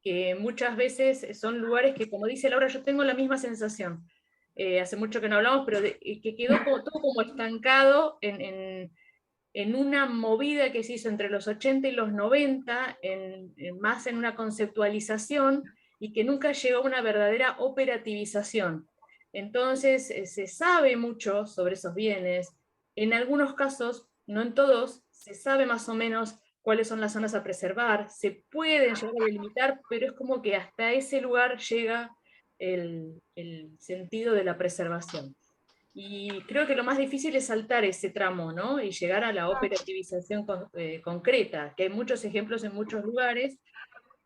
E: que muchas veces son lugares que, como dice Laura, yo tengo la misma sensación. Hace mucho que no hablamos, pero que quedó todo como estancado en una movida que se hizo entre los 80 y los 90, más en una conceptualización, y que nunca llegó a una verdadera operativización. Entonces, se sabe mucho sobre esos bienes. En algunos casos, no en todos, se sabe más o menos cuáles son las zonas a preservar, se pueden llegar a delimitar, pero es como que hasta ese lugar llega el sentido de la preservación. Y creo que lo más difícil es saltar ese tramo, ¿no? Y llegar a la operativización concreta, que hay muchos ejemplos en muchos lugares,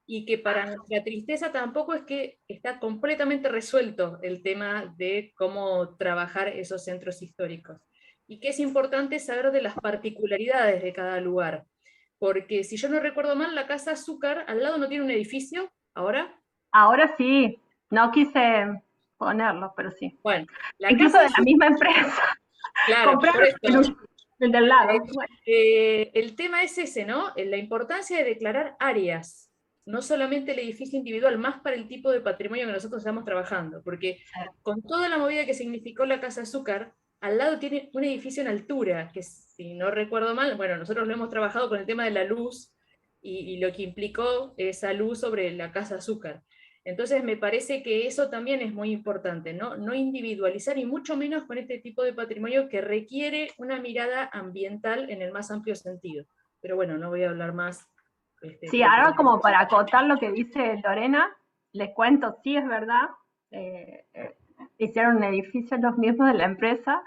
E: y que para nuestra tristeza tampoco es que está completamente resuelto el tema de cómo trabajar esos centros históricos. Y que es importante saber de las particularidades de cada lugar. Porque si yo no recuerdo mal, la Casa Azúcar al lado no tiene un edificio, ¿ahora?
B: Ahora sí, no quise ponerlo, pero sí.
E: Bueno, la
B: Incluso
E: Casa
B: de la
E: Azúcar,
B: misma empresa.
E: claro, por
B: Compraron
E: esto.
B: el del lado. Bueno.
E: El tema es ese, ¿no? La importancia de declarar áreas, no solamente el edificio individual, más para el tipo de patrimonio que nosotros estamos trabajando, porque con toda la movida que significó la Casa Azúcar, al lado tiene un edificio en altura, que si no recuerdo mal, bueno, nosotros lo hemos trabajado con el tema de la luz y lo que implicó esa luz sobre la Casa Azúcar. Entonces me parece que eso también es muy importante, ¿no? No individualizar y mucho menos con este tipo de patrimonio que requiere una mirada ambiental en el más amplio sentido. Pero bueno, no voy a hablar más.
B: Sí, ahora como para acotar lo que dice Lorena, les cuento, sí es verdad, hicieron un edificio los mismos de la empresa,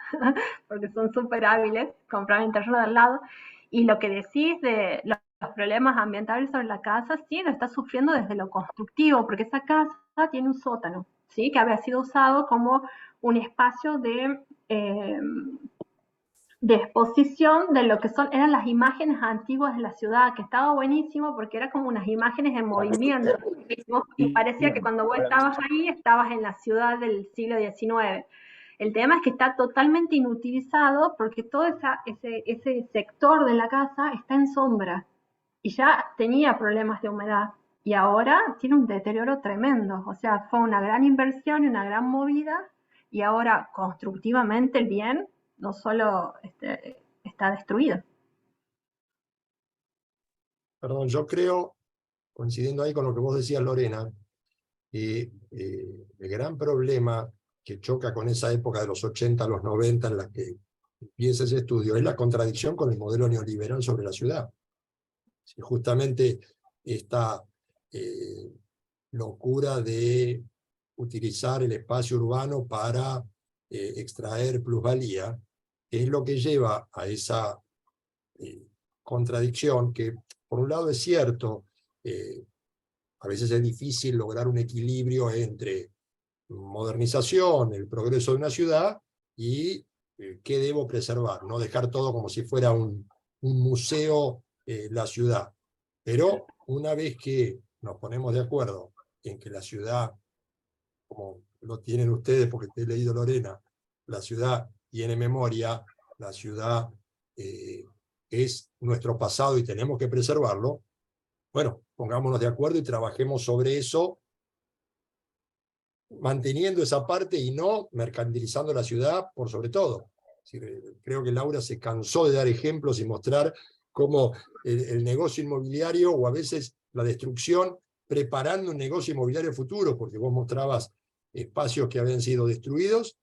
B: porque son súper hábiles, compraron el terreno de al lado, y lo que decís de los problemas ambientales sobre la casa, sí, lo está sufriendo desde lo constructivo, porque esa casa tiene un sótano, ¿sí? Que había sido usado como un espacio de exposición de lo que eran las imágenes antiguas de la ciudad, que estaba buenísimo porque era como unas imágenes en movimiento. Y parecía que cuando vos estabas ahí, estabas en la ciudad del siglo XIX. El tema es que está totalmente inutilizado porque todo ese sector de la casa está en sombra y ya tenía problemas de humedad y ahora tiene un deterioro tremendo. O sea, fue una gran inversión y una gran movida y ahora constructivamente el bien no solo está destruido.
C: Perdón, yo creo, coincidiendo ahí con lo que vos decías, Lorena, que el gran problema que choca con esa época de los 80 a los 90 en la que empieza ese estudio es la contradicción con el modelo neoliberal sobre la ciudad. Si justamente esta locura de utilizar el espacio urbano para extraer plusvalía, es lo que lleva a esa contradicción que, por un lado, es cierto, a veces es difícil lograr un equilibrio entre modernización, el progreso de una ciudad y qué debo preservar, no dejar todo como si fuera un museo la ciudad. Pero una vez que nos ponemos de acuerdo en que la ciudad, como lo tienen ustedes, porque te he leído, Lorena, la ciudad tiene memoria, la ciudad es nuestro pasado y tenemos que preservarlo, bueno, pongámonos de acuerdo y trabajemos sobre eso, manteniendo esa parte y no mercantilizando la ciudad por sobre todo. Creo que Laura se cansó de dar ejemplos y mostrar cómo el negocio inmobiliario, o a veces la destrucción, preparando un negocio inmobiliario futuro, porque vos mostrabas espacios que habían sido destruidos,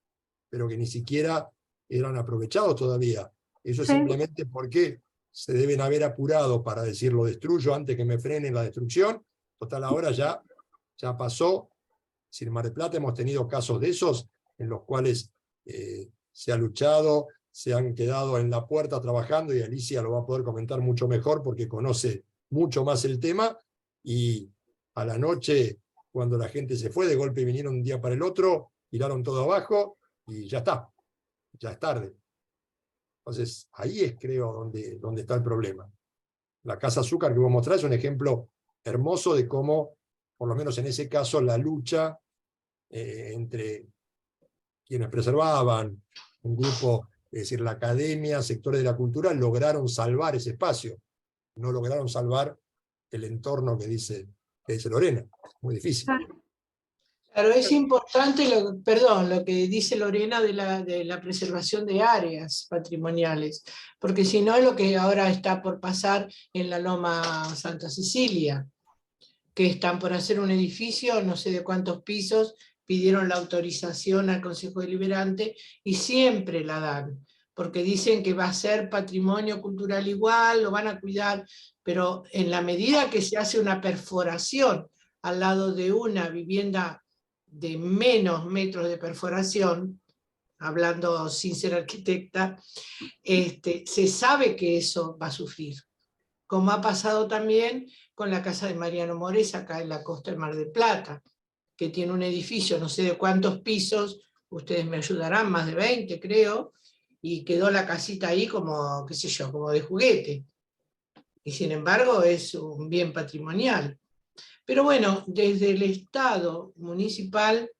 C: pero que ni siquiera eran aprovechados todavía. Eso es
B: Sí.
C: simplemente porque se deben haber apurado para decir lo destruyo antes que me frenen la destrucción. Total, ahora ya pasó. En Mar del Plata hemos tenido casos de esos en los cuales se ha luchado, se han quedado en la puerta trabajando, y Alicia lo va a poder comentar mucho mejor porque conoce mucho más el tema, y a la noche, cuando la gente se fue, de golpe vinieron un día para el otro, tiraron todo abajo y ya está, ya es tarde. Entonces ahí es, creo, donde está el problema. La Casa Azúcar que vos mostrás es un ejemplo hermoso de cómo, por lo menos en ese caso, la lucha entre quienes preservaban, un grupo, es decir, la academia, sectores de la cultura, lograron salvar ese espacio. No lograron salvar el entorno que dice Lorena. Muy difícil.
D: Claro, es importante, lo que dice Lorena de la preservación de áreas patrimoniales, porque si no es lo que ahora está por pasar en la Loma Santa Cecilia, que están por hacer un edificio, no sé de cuántos pisos, pidieron la autorización al Consejo Deliberante y siempre la dan, porque dicen que va a ser patrimonio cultural igual, lo van a cuidar, pero en la medida que se hace una perforación al lado de una vivienda de menos metros de perforación, hablando sin ser arquitecta, se sabe que eso va a sufrir. Como ha pasado también con la casa de Mariano Mores acá en la costa del Mar del Plata, que tiene un edificio, no sé de cuántos pisos, ustedes me ayudarán, más de 20 creo, y quedó la casita ahí como, qué sé yo, como de juguete. Y sin embargo es un bien patrimonial. Pero bueno, desde el Estado municipal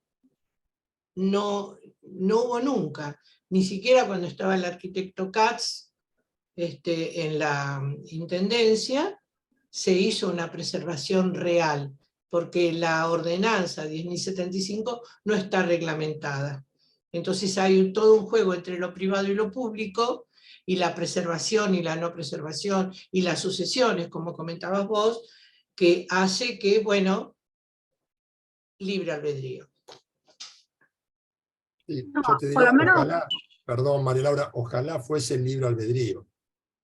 D: no hubo nunca, ni siquiera cuando estaba el arquitecto Katz en la intendencia, se hizo una preservación real, porque la ordenanza 10.075 no está reglamentada. Entonces hay todo un juego entre lo privado y lo público, y la preservación y la no preservación, y las sucesiones, como comentabas vos, que hace que, bueno, libre albedrío.
C: Sí,
B: No,
C: yo te
B: por
C: diría,
B: lo menos,
C: ojalá, perdón María Laura, ojalá fuese el libre albedrío.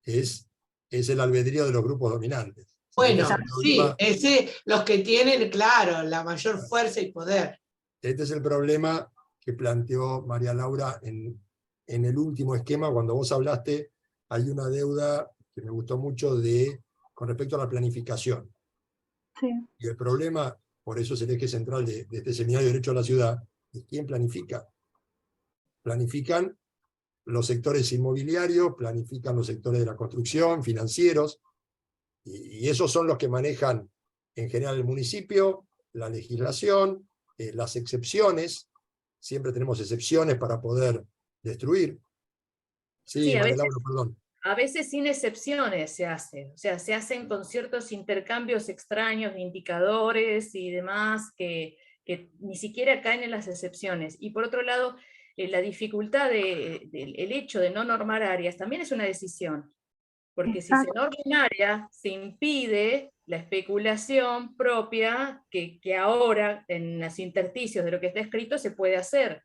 C: Es el albedrío de los grupos dominantes.
D: Bueno,
C: Este es el
D: sí,
C: problema,
D: los que tienen, claro, la mayor fuerza y poder.
C: este es el problema que planteó María Laura en el último esquema. Cuando vos hablaste, hay una deuda que me gustó mucho con respecto a la planificación.
B: sí.
C: Y el problema, por eso es el eje central de este seminario de Derecho a la Ciudad, es quién planifica. Planifican los sectores inmobiliarios, planifican los sectores de la construcción, financieros, y esos son los que manejan en general el municipio, la legislación, las excepciones. Siempre tenemos excepciones para poder destruir. Sí,
E: Sí,
C: María Laura, perdón.
E: a veces sin excepciones se hace, o sea, se hacen con ciertos intercambios extraños de indicadores y demás que ni siquiera caen en las excepciones. Y por otro lado, la dificultad el hecho de no normar áreas también es una decisión, porque si se norma un área, se impide la especulación propia que ahora en los intersticios de lo que está escrito se puede hacer,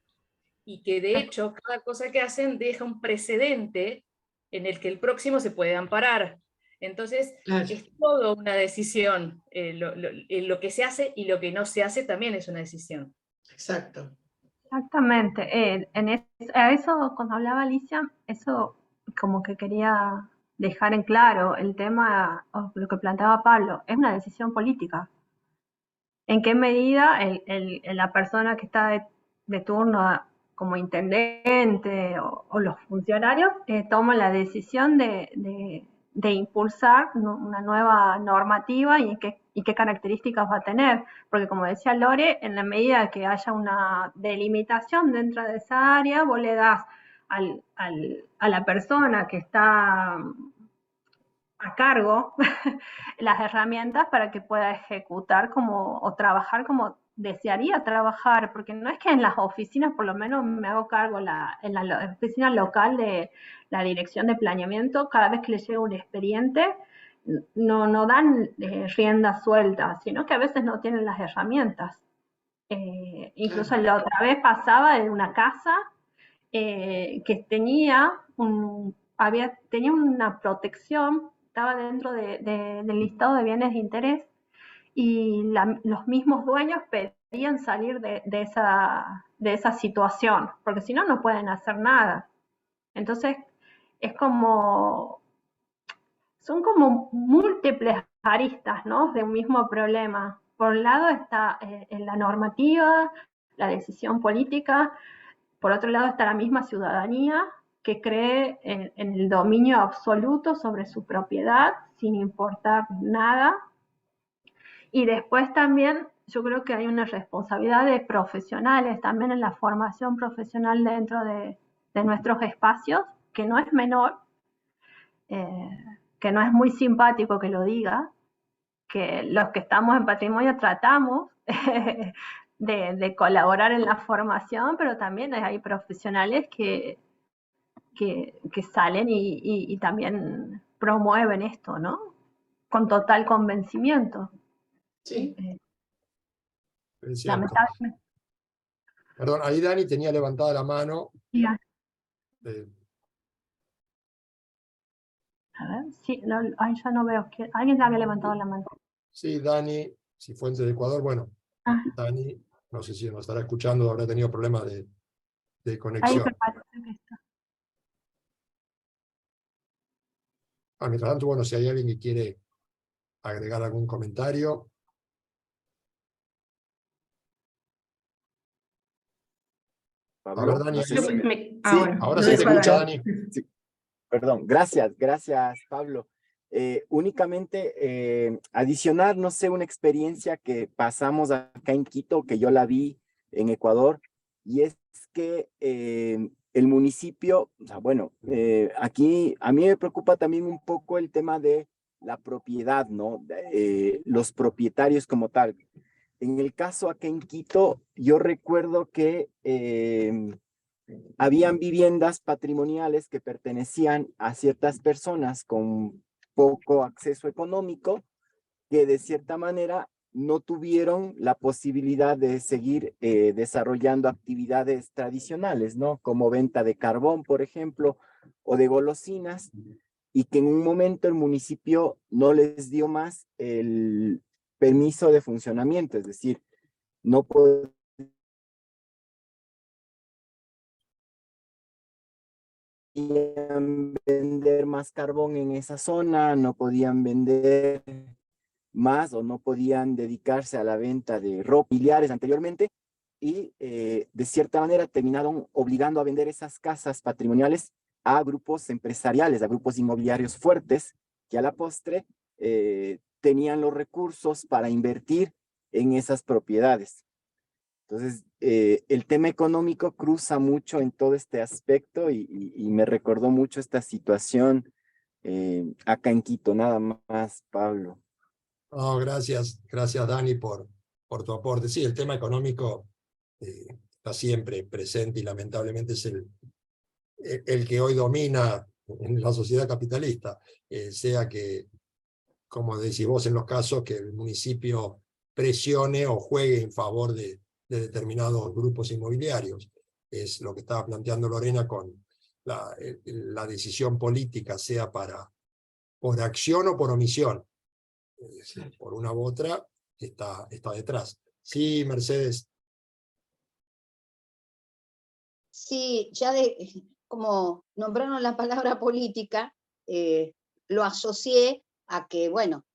E: y que de hecho cada cosa que hacen deja un precedente en el que el próximo se puede amparar. Entonces,
D: Claro.
E: es toda una decisión. Lo que se hace y lo que no se hace también es una decisión.
D: Exacto.
B: Exactamente. A eso, cuando hablaba Alicia, eso como que quería dejar en claro el tema, o lo que planteaba Pablo, es una decisión política. ¿En qué medida la persona que está de turno como intendente o los funcionarios toman la decisión de impulsar una nueva normativa y qué características va a tener? Porque como decía Lore, en la medida que haya una delimitación dentro de esa área, vos le das a la persona que está a cargo las herramientas para que pueda ejecutar o trabajar como desearía trabajar, porque no es que en las oficinas, por lo menos me hago cargo en la oficina local de la dirección de planeamiento, cada vez que le llega un expediente, no dan rienda suelta, sino que a veces no tienen las herramientas. Incluso la otra vez pasaba en una casa que tenía una protección, estaba dentro del listado de bienes de interés, y los mismos dueños pedían salir de esa situación, porque si no, no pueden hacer nada. Entonces, es son como múltiples aristas, ¿no?, de un mismo problema. Por un lado está en la normativa, la decisión política. Por otro lado está la misma ciudadanía que cree en el dominio absoluto sobre su propiedad, sin importar nada. Y después también yo creo que hay una responsabilidad de profesionales también en la formación profesional dentro de nuestros espacios, que no es menor, que no es muy simpático que lo diga, que los que estamos en patrimonio tratamos de colaborar en la formación, pero también hay profesionales que salen y también promueven esto, ¿no? Con total convencimiento.
D: Sí.
C: Es cierto.
B: Lamentablemente.
C: Perdón, ahí Dani tenía levantada la mano.
B: A ver, sí, ahí ya no veo. Alguien le había levantado la mano.
C: Sí, Dani, Cifuentes de Ecuador. Bueno, Dani, no sé si nos estará escuchando, habrá tenido problemas de conexión.
B: Ahí me parece que está.
C: Mientras tanto, bueno, si hay alguien que quiere agregar algún comentario.
F: Pablo,
C: A ver, Dani.
F: no sé si
C: Sí,
A: bueno,
C: ahora
A: lo
C: sí te
A: dejo
C: escucha,
A: Dani.
C: Dani.
F: Sí, perdón, gracias, Pablo. Únicamente adicionar, no sé, una experiencia que pasamos acá en Quito, que yo la vi en Ecuador, y es que el municipio, o sea, bueno, aquí a mí me preocupa también un poco el tema de la propiedad, ¿no? Los propietarios como tal. En el caso acá en Quito, yo recuerdo que habían viviendas patrimoniales que pertenecían a ciertas personas con poco acceso económico, que de cierta manera no tuvieron la posibilidad de seguir desarrollando actividades tradicionales, ¿no? Como venta de carbón, por ejemplo, o de golosinas, y que en un momento el municipio no les dio más el permiso de funcionamiento, es decir, no podían vender más carbón en esa zona, no podían vender más o no podían dedicarse a la venta de ropa, familiares anteriormente, y de cierta manera terminaron obligando a vender esas casas patrimoniales a grupos empresariales, a grupos inmobiliarios fuertes, que a la postre tenían los recursos para invertir en esas propiedades. Entonces, el tema económico cruza mucho en todo este aspecto y me recordó mucho esta situación acá en Quito, nada más, Pablo.
C: No, gracias Dani por tu aporte. Sí, el tema económico está siempre presente y lamentablemente es el que hoy domina en la sociedad capitalista, sea que, como decís vos en los casos, que el municipio presione o juegue en favor de determinados grupos inmobiliarios. Es lo que estaba planteando Lorena con la decisión política, sea por acción o por omisión. Por una u otra está detrás. Sí, Mercedes.
G: Sí, ya como nombraron la palabra política, lo asocié a que, bueno,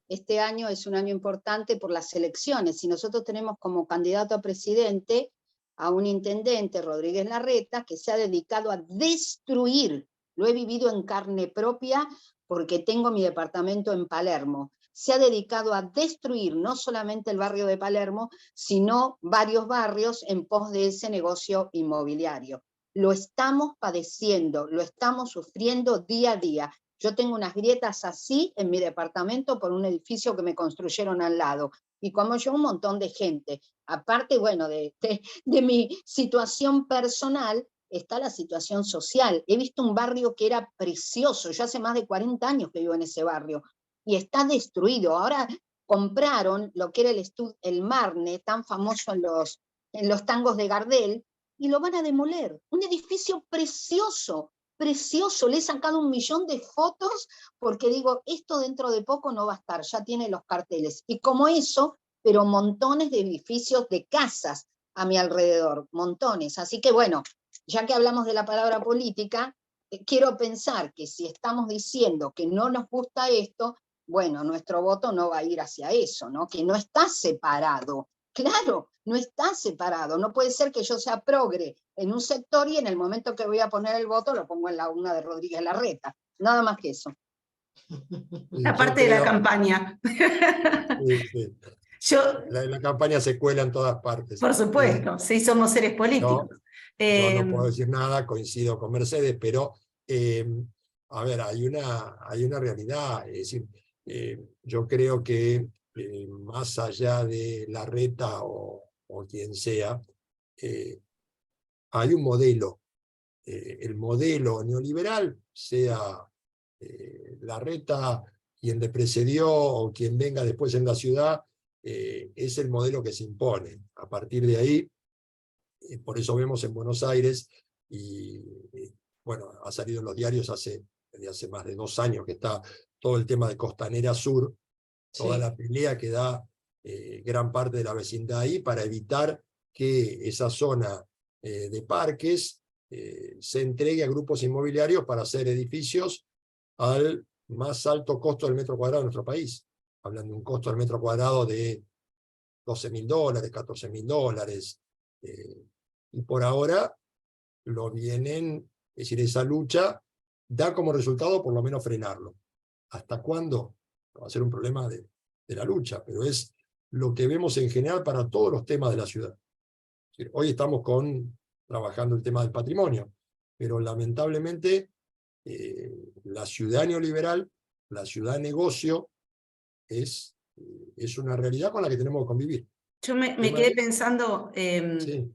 G: este año es un año importante por las elecciones y nosotros tenemos como candidato a presidente a un intendente, Rodríguez Larreta, que se ha dedicado a destruir, lo he vivido en carne propia porque tengo mi departamento en Palermo, se ha dedicado a destruir no solamente el barrio de Palermo, sino varios barrios en pos de ese negocio inmobiliario. Lo estamos padeciendo, lo estamos sufriendo día a día. Yo tengo unas grietas así en mi departamento por un edificio que me construyeron al lado. Y como yo, un montón de gente. Aparte, bueno, de mi situación personal, está la situación social. He visto un barrio que era precioso. Yo hace más de 40 años que vivo en ese barrio. Y está destruido. Ahora compraron lo que era el Marne, tan famoso en los tangos de Gardel, y lo van a demoler. Un edificio precioso. Precioso, le he sacado 1 millón de fotos porque digo, esto dentro de poco no va a estar, ya tiene los carteles. Y como eso, pero montones de edificios de casas a mi alrededor, montones. Así que bueno, ya que hablamos de la palabra política, quiero pensar que si estamos diciendo que no nos gusta esto, bueno, nuestro voto no va a ir hacia eso, ¿no? Que no está separado. Claro, no está separado. No puede ser que yo sea progre en un sector y en el momento que voy a poner el voto lo pongo en la urna de Rodríguez Larreta. Nada más que eso.
A: La parte de la campaña.
C: Sí. La campaña se cuela en todas partes.
A: Por supuesto, sí, somos seres políticos.
C: Yo no puedo decir nada, coincido con Mercedes, pero a ver, hay una realidad. Es decir, yo creo que más allá de Larreta o quien sea, hay un modelo. El modelo neoliberal, sea Larreta quien le precedió o quien venga después en la ciudad, es el modelo que se impone. A partir de ahí, por eso vemos en Buenos Aires, y bueno, ha salido en los diarios desde hace más de 2 años que está todo el tema de Costanera Sur, toda la pelea que da gran parte de la vecindad ahí para evitar que esa zona de parques se entregue a grupos inmobiliarios para hacer edificios al más alto costo del metro cuadrado de nuestro país. Hablan de un costo del metro cuadrado de $12.000, $14.000. Y por ahora lo vienen, es decir, esa lucha da como resultado por lo menos frenarlo. ¿Hasta cuándo? Va a ser un problema de la lucha, pero es lo que vemos en general para todos los temas de la ciudad. Es decir, hoy estamos trabajando el tema del patrimonio, pero lamentablemente la ciudad neoliberal, la ciudad negocio, es una realidad con la que tenemos que convivir.
A: Yo me quedé pensando, te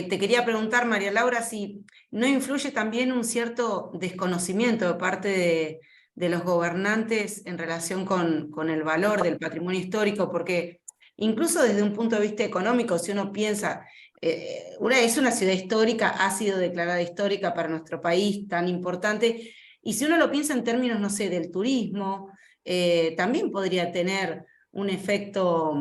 A: quería preguntar, María Laura, si no influye también un cierto desconocimiento de parte de los gobernantes en relación con el valor del patrimonio histórico, porque incluso desde un punto de vista económico, si uno piensa, es una ciudad histórica, ha sido declarada histórica para nuestro país, tan importante, y si uno lo piensa en términos, no sé, del turismo, también podría tener un efecto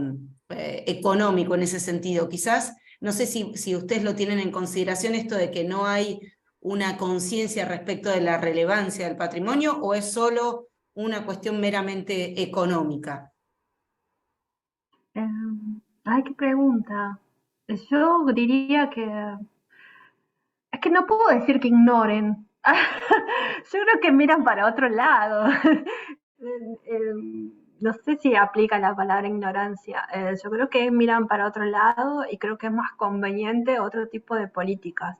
A: económico en ese sentido. Quizás, no sé si ustedes lo tienen en consideración esto de que no hay una conciencia respecto de la relevancia del patrimonio, o es solo una cuestión meramente económica.
B: Ay, qué pregunta. Yo diría que es que no puedo decir que ignoren. Yo creo que miran para otro lado. No sé si aplica la palabra ignorancia. Yo creo que miran para otro lado y creo que es más conveniente otro tipo de políticas.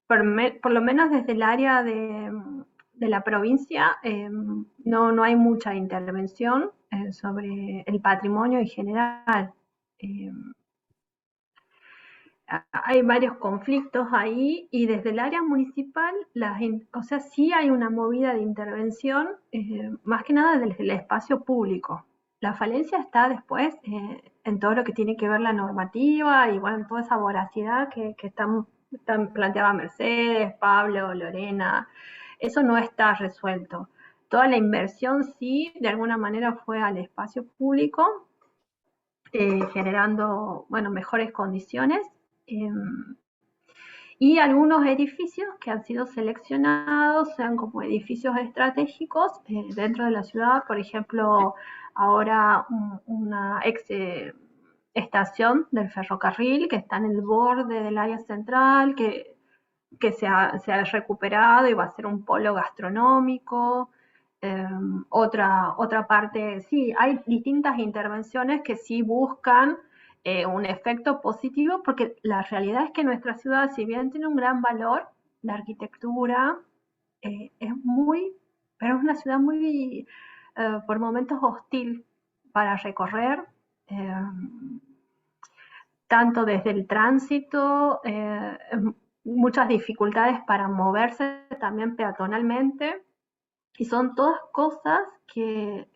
B: Por lo menos desde el área de la provincia no hay mucha intervención sobre el patrimonio en general. Hay varios conflictos ahí y desde el área municipal, o sea, sí hay una movida de intervención, más que nada desde el espacio público. La falencia está después en todo lo que tiene que ver la normativa y bueno, toda esa voracidad que están planteaba Mercedes, Pablo, Lorena. Eso no está resuelto. Toda la inversión sí, de alguna manera fue al espacio público, generando, bueno, mejores condiciones. Y algunos edificios que han sido seleccionados sean como edificios estratégicos dentro de la ciudad, por ejemplo, ahora una ex estación del ferrocarril que está en el borde del área central, que se ha recuperado y va a ser un polo gastronómico. Otra parte, sí, hay distintas intervenciones que sí buscan un efecto positivo, porque la realidad es que nuestra ciudad, si bien tiene un gran valor, la arquitectura pero es una ciudad muy, por momentos, hostil para recorrer, tanto desde el tránsito, muchas dificultades para moverse también peatonalmente, y son todas cosas que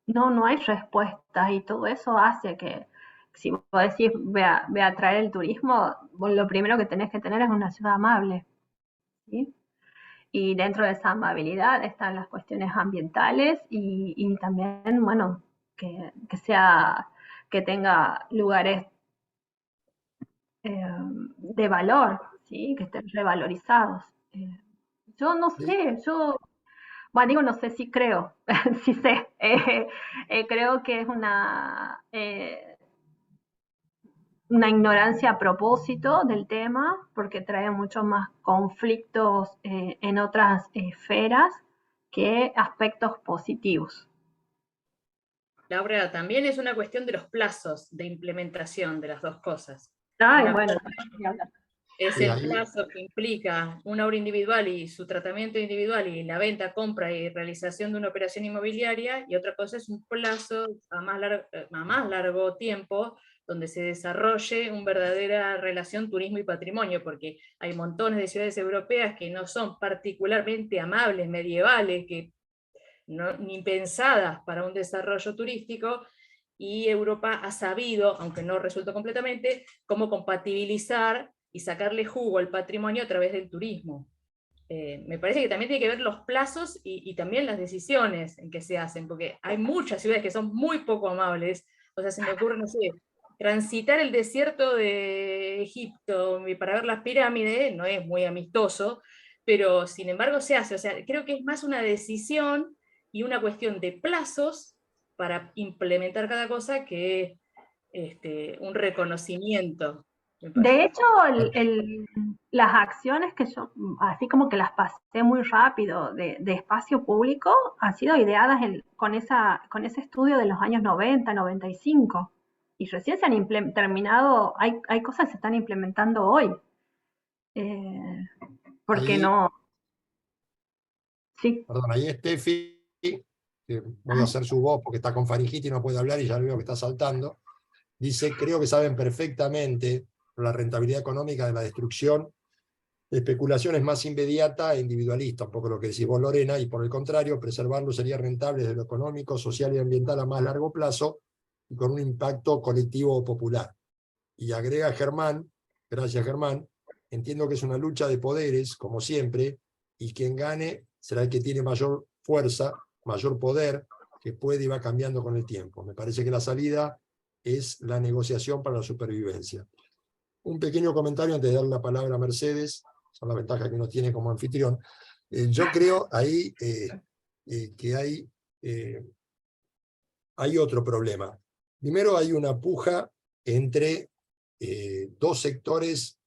B: no hay respuesta, y todo eso hace que, si vos decís ve a traer el turismo, vos lo primero que tenés que tener es una ciudad amable, ¿sí? Y dentro de esa amabilidad están las cuestiones ambientales y también, bueno, que tenga lugares de valor, ¿sí? Que estén revalorizados. Yo no
C: Sí.
B: sé, bueno, digo, no sé si creo, sí sé. Creo que es una ignorancia a propósito del tema, porque trae mucho más conflictos en otras esferas que aspectos positivos.
E: Laura, también es una cuestión de los plazos de implementación de las dos cosas.
B: Ay,
E: Una
B: bueno,
E: cosa es
C: Sí,
E: el
C: ahí,
E: plazo que implica una obra individual y su tratamiento individual y la venta, compra y realización de una operación inmobiliaria, y otra cosa es un plazo a más largo tiempo donde se desarrolle una verdadera relación turismo y patrimonio, porque hay montones de ciudades europeas que no son particularmente amables, medievales, que ni pensadas para un desarrollo turístico, y Europa ha sabido, aunque no resuelto completamente, cómo compatibilizar y sacarle jugo al patrimonio a través del turismo. Me parece que también tiene que ver los plazos y también las decisiones en que se hacen, porque hay muchas ciudades que son muy poco amables. O sea, se me ocurre, no sé, transitar el desierto de Egipto para ver las pirámides no es muy amistoso, pero sin embargo se hace. O sea, creo que es más una decisión y una cuestión de plazos para implementar cada cosa que un reconocimiento.
B: de hecho, las acciones que yo, así como que las pasé muy rápido de espacio público, han sido ideadas con ese estudio de los años 90, 95. Y recién se han terminado, hay cosas que se están implementando hoy. Eh, porque
C: ahí,
B: no, sí.
C: perdón, ahí Steffi, que voy a hacer su voz porque está con faringitis y no puede hablar y ya veo que está saltando, dice, creo que saben perfectamente la rentabilidad económica de la destrucción. La especulación es más inmediata e individualista, un poco lo que decís vos, Lorena, y por el contrario, preservarlo sería rentable desde lo económico, social y ambiental a más largo plazo y con un impacto colectivo o popular. Y agrega Germán, gracias Germán, entiendo que es una lucha de poderes, como siempre, y quien gane será el que tiene mayor fuerza, mayor poder, que puede y va cambiando con el tiempo. Me parece que la salida es la negociación para la supervivencia. Un pequeño comentario antes de dar la palabra a Mercedes, son las ventajas que uno tiene como anfitrión. Yo creo ahí que hay otro problema. Primero hay una puja entre dos sectores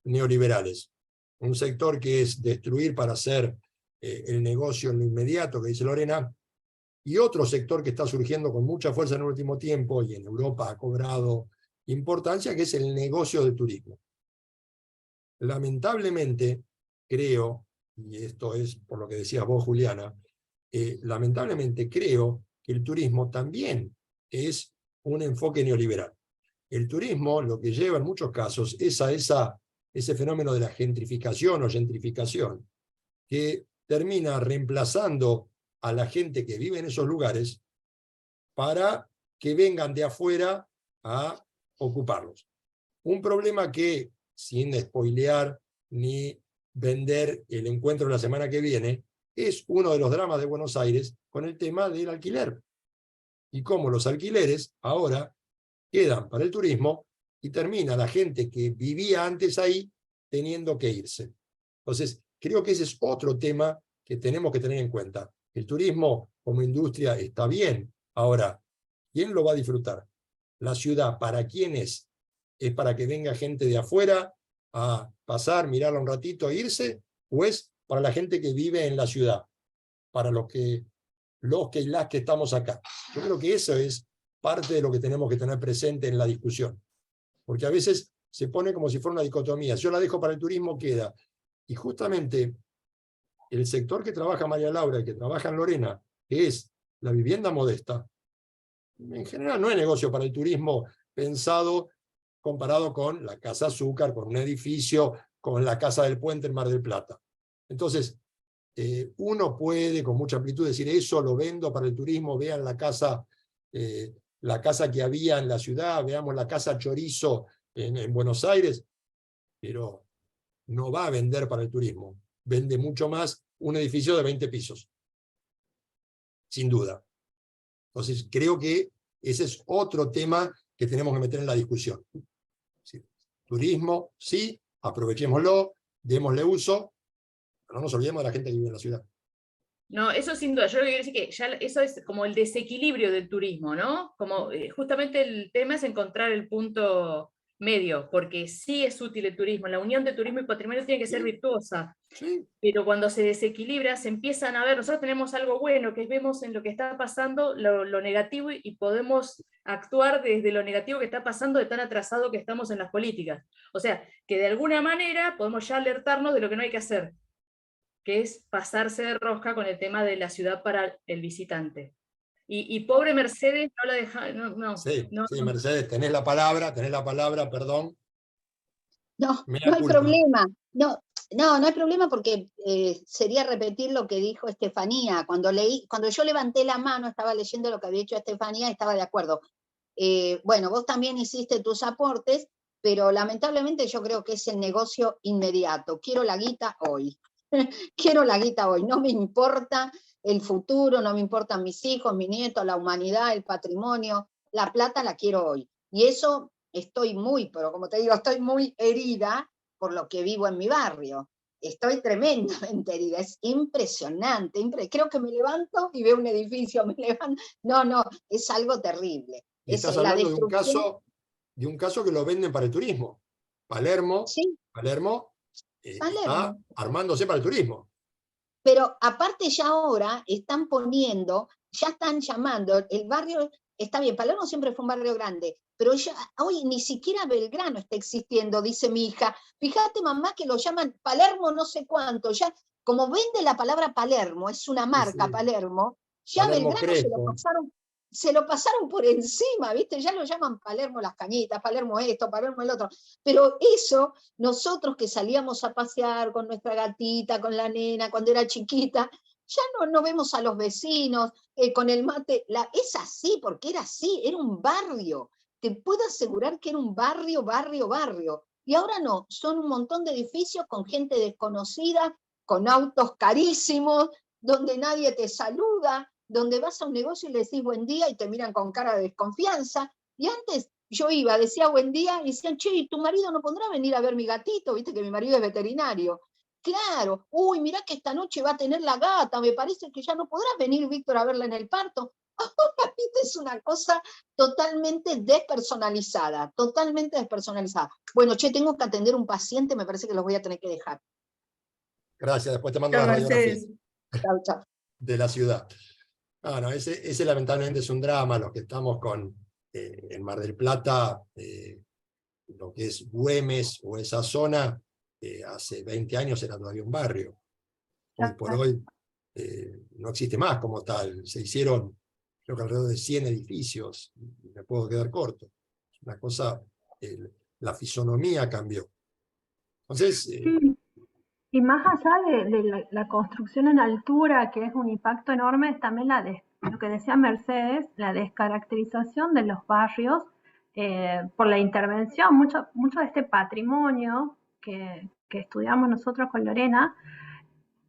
C: neoliberales. Un sector que es destruir para hacer el negocio en lo inmediato, que dice Lorena, y otro sector que está surgiendo con mucha fuerza en el último tiempo, y en Europa ha cobrado importancia, que es el negocio del turismo. Lamentablemente, creo, y esto es por lo que decías vos, Juliana, lamentablemente creo que el turismo también es un enfoque neoliberal. El turismo lo que lleva en muchos casos es a ese fenómeno de la gentrificación o gentrificación, que termina reemplazando a la gente que vive en esos lugares para que vengan de afuera a ocuparlos. Un problema que, sin spoilear ni vender el encuentro de la semana que viene, es uno de los dramas de Buenos Aires con el tema del alquiler. Y cómo los alquileres ahora quedan para el turismo y termina la gente que vivía antes ahí teniendo que irse. Entonces, creo que ese es otro tema que tenemos que tener en cuenta. El turismo como industria está bien. Ahora, ¿quién lo va a disfrutar? La ciudad, ¿para quién es? ¿Es para que venga gente de afuera a pasar, mirarla un ratito e irse? ¿O es para la gente que vive en la ciudad? Para los que y las que estamos acá. Yo creo que eso es parte de lo que tenemos que tener presente en la discusión. Porque a veces se pone como si fuera una dicotomía. Si yo la dejo para el turismo, queda. Y justamente el sector que trabaja María Laura y que trabaja en Lorena, que es la vivienda modesta, en general no es negocio para el turismo pensado comparado con la Casa Azúcar, con un edificio, con la Casa del Puente en Mar del Plata. Entonces, uno puede con mucha amplitud decir, eso lo vendo para el turismo, vean la casa que había en la ciudad, veamos la Casa Chorizo en Buenos Aires, pero no va a vender para el turismo. Vende mucho más un edificio de 20 pisos, sin duda. Entonces, creo que ese es otro tema que tenemos que meter en la discusión. Sí. Turismo, sí, aprovechémoslo, démosle uso, pero no nos olvidemos de la gente que vive en la ciudad.
E: No, eso sin duda. Yo lo que quiero decir que ya eso es como el desequilibrio del turismo, ¿no? Como justamente el tema es encontrar el punto medio, porque sí es útil el turismo, la unión de turismo y patrimonio tiene que ser virtuosa,
C: Sí.
E: pero cuando se desequilibra se empiezan a ver, nosotros tenemos algo bueno, que vemos en lo que está pasando lo negativo y podemos actuar desde lo negativo que está pasando de tan atrasado que estamos en las políticas. O sea, que de alguna manera podemos ya alertarnos de lo que no hay que hacer, que es pasarse de rosca con el tema de la ciudad para el visitante. Y pobre Mercedes no la deja,
C: Sí, Mercedes, tenés la palabra, perdón.
G: No,
C: Mea
G: no hay
C: culpa.
G: problema. No hay problema porque sería repetir lo que dijo Estefanía. Cuando yo levanté la mano, estaba leyendo lo que había hecho Estefanía y estaba de acuerdo. Bueno, vos también hiciste tus aportes, pero lamentablemente yo creo que es el negocio inmediato. Quiero la guita hoy. Quiero la guita hoy. No me importa el futuro, no me importan mis hijos, mis nietos, la humanidad, el patrimonio. La plata la quiero hoy. Y eso pero como te digo, estoy muy herida por lo que vivo en mi barrio. Estoy tremendamente herida, es impresionante. Creo que me levanto y veo un edificio, me levanto. No, es algo terrible.
C: Y estás hablando de un caso que lo venden para el turismo. Palermo,
G: sí.
C: Palermo. Está armándose para el turismo.
G: Pero aparte ya ahora ya están llamando, el barrio, está bien, Palermo siempre fue un barrio grande, pero ya hoy ni siquiera Belgrano está existiendo, dice mi hija. Fíjate, mamá, que lo llaman Palermo no sé cuánto, ya como vende la palabra Palermo, es una marca, sí. Palermo, ya Palermo Belgrano se lo pasaron por encima, ¿viste? Ya lo llaman Palermo las cañitas, Palermo esto, Palermo el otro. Pero eso, nosotros que salíamos a pasear con nuestra gatita, con la nena, cuando era chiquita, ya no vemos a los vecinos, con el mate. Es así, porque era así, era un barrio. Te puedo asegurar que era un barrio. Y ahora no, son un montón de edificios con gente desconocida, con autos carísimos, donde nadie te saluda, donde vas a un negocio y le decís buen día y te miran con cara de desconfianza. Y antes yo iba, decía buen día, y decían, che, ¿y tu marido no podrá venir a ver mi gatito? Viste que mi marido es veterinario. Claro, uy, mirá que esta noche va a tener la gata, me parece que ya no podrás venir, Víctor, a verla en el parto. Ahora, ¿viste? Es una cosa totalmente despersonalizada, totalmente despersonalizada. Bueno, che, tengo que atender un paciente, me parece que los voy a tener que dejar.
C: Gracias, después te mando
A: Chao,
C: la radiografía
A: Mercedes.
G: Chau, chau.
C: de la ciudad. No, ese lamentablemente es un drama, los que estamos en Mar del Plata, lo que es Güemes o esa zona, hace 20 años era todavía un barrio. Hoy por hoy no existe más como tal. Se hicieron, creo que alrededor de 100 edificios, y me puedo quedar corto. Es una cosa, la fisonomía cambió. Entonces,
B: Sí. Y más allá de la construcción en altura, que es un impacto enorme, es también lo que decía Mercedes, la descaracterización de los barrios por la intervención. Mucho de este patrimonio que estudiamos nosotros con Lorena,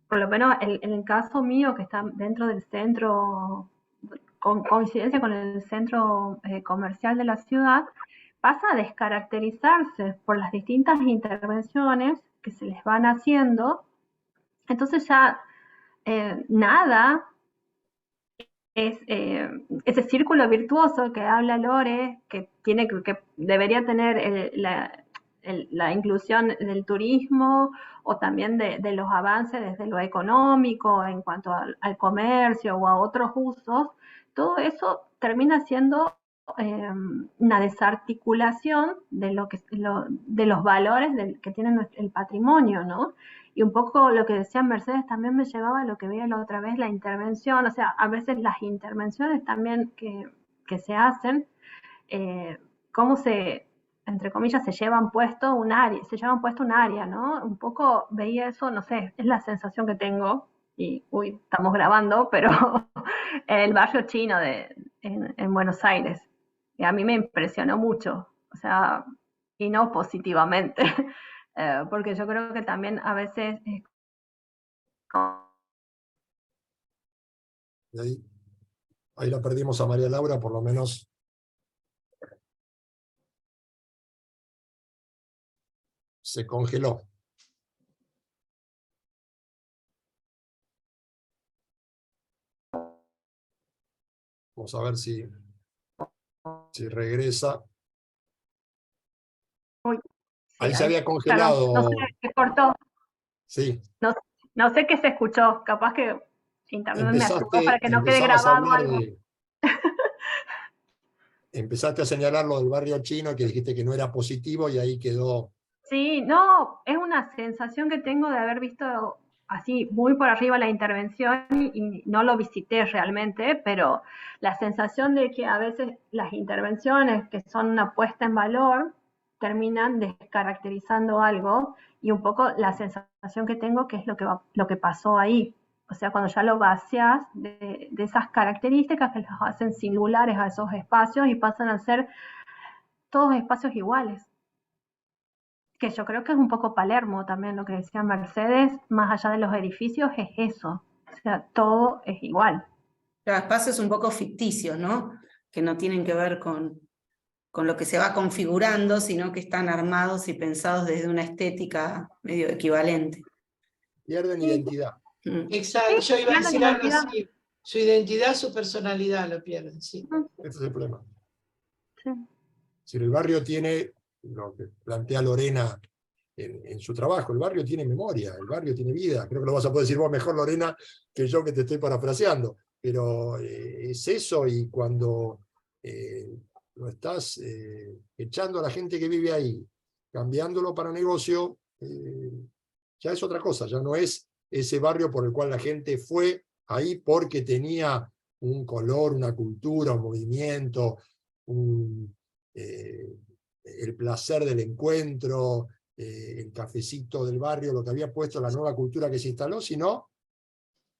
B: por lo menos en el caso mío, que está dentro del centro, con coincidencia con el centro comercial de la ciudad, pasa a descaracterizarse por las distintas intervenciones que se les van haciendo. Entonces ya nada es ese círculo virtuoso que habla Lore, que debería tener la inclusión del turismo o también de los avances desde lo económico en cuanto al comercio o a otros usos. Todo eso termina siendo una desarticulación de los valores que tiene el patrimonio, ¿no? Y un poco lo que decía Mercedes también me llevaba a lo que veía la otra vez, la intervención. O sea, a veces las intervenciones también que se hacen, cómo entre comillas, se llevan puesto un área, ¿no? Un poco veía eso, no sé, es la sensación que tengo, y estamos grabando, pero el barrio chino en Buenos Aires. Y a mí me impresionó mucho, o sea, y no positivamente, porque yo creo que también a veces es
C: ahí la perdimos a María Laura, por lo menos se congeló. Vamos a ver si regresa.
B: Uy, sí,
C: Ahí se había
B: claro,
C: congelado.
B: no sé, se cortó.
C: Sí.
B: No sé qué se escuchó, capaz que internet me ayudó para que no quede
C: Empezabas a
B: grabado
C: hablar
B: algo.
C: empezaste a señalar lo del barrio chino, que dijiste que no era positivo, y ahí quedó.
B: Sí, no, es una sensación que tengo de haber visto así muy por arriba la intervención y no lo visité realmente, pero la sensación de que a veces las intervenciones que son una puesta en valor terminan descaracterizando algo, y un poco la sensación que tengo que es lo que pasó ahí. O sea, cuando ya lo vaciás de esas características que los hacen singulares a esos espacios y pasan a ser todos espacios iguales. Que yo creo que es un poco Palermo también, lo que decía Mercedes, más allá de los edificios, es eso. O sea, todo es igual.
A: Los espacios un poco ficticios, ¿no? Que no tienen que ver con lo que se va configurando, sino que están armados y pensados desde una estética medio equivalente.
C: Pierden identidad.
D: Exacto, yo iba a
B: Pierden
D: decir algo
B: identidad.
D: así. Su identidad, su personalidad lo pierden, sí.
C: Ese es el problema.
B: Sí.
C: Si el barrio tiene lo que plantea Lorena en su trabajo, el barrio tiene memoria, el barrio tiene vida. Creo que lo vas a poder decir vos mejor, Lorena, que yo, que te estoy parafraseando. Pero es eso, y cuando lo estás echando a la gente que vive ahí, cambiándolo para negocio, ya es otra cosa, ya no es ese barrio por el cual la gente fue ahí porque tenía un color, una cultura, un movimiento, el placer del encuentro, el cafecito del barrio, lo que había puesto la nueva cultura que se instaló, sino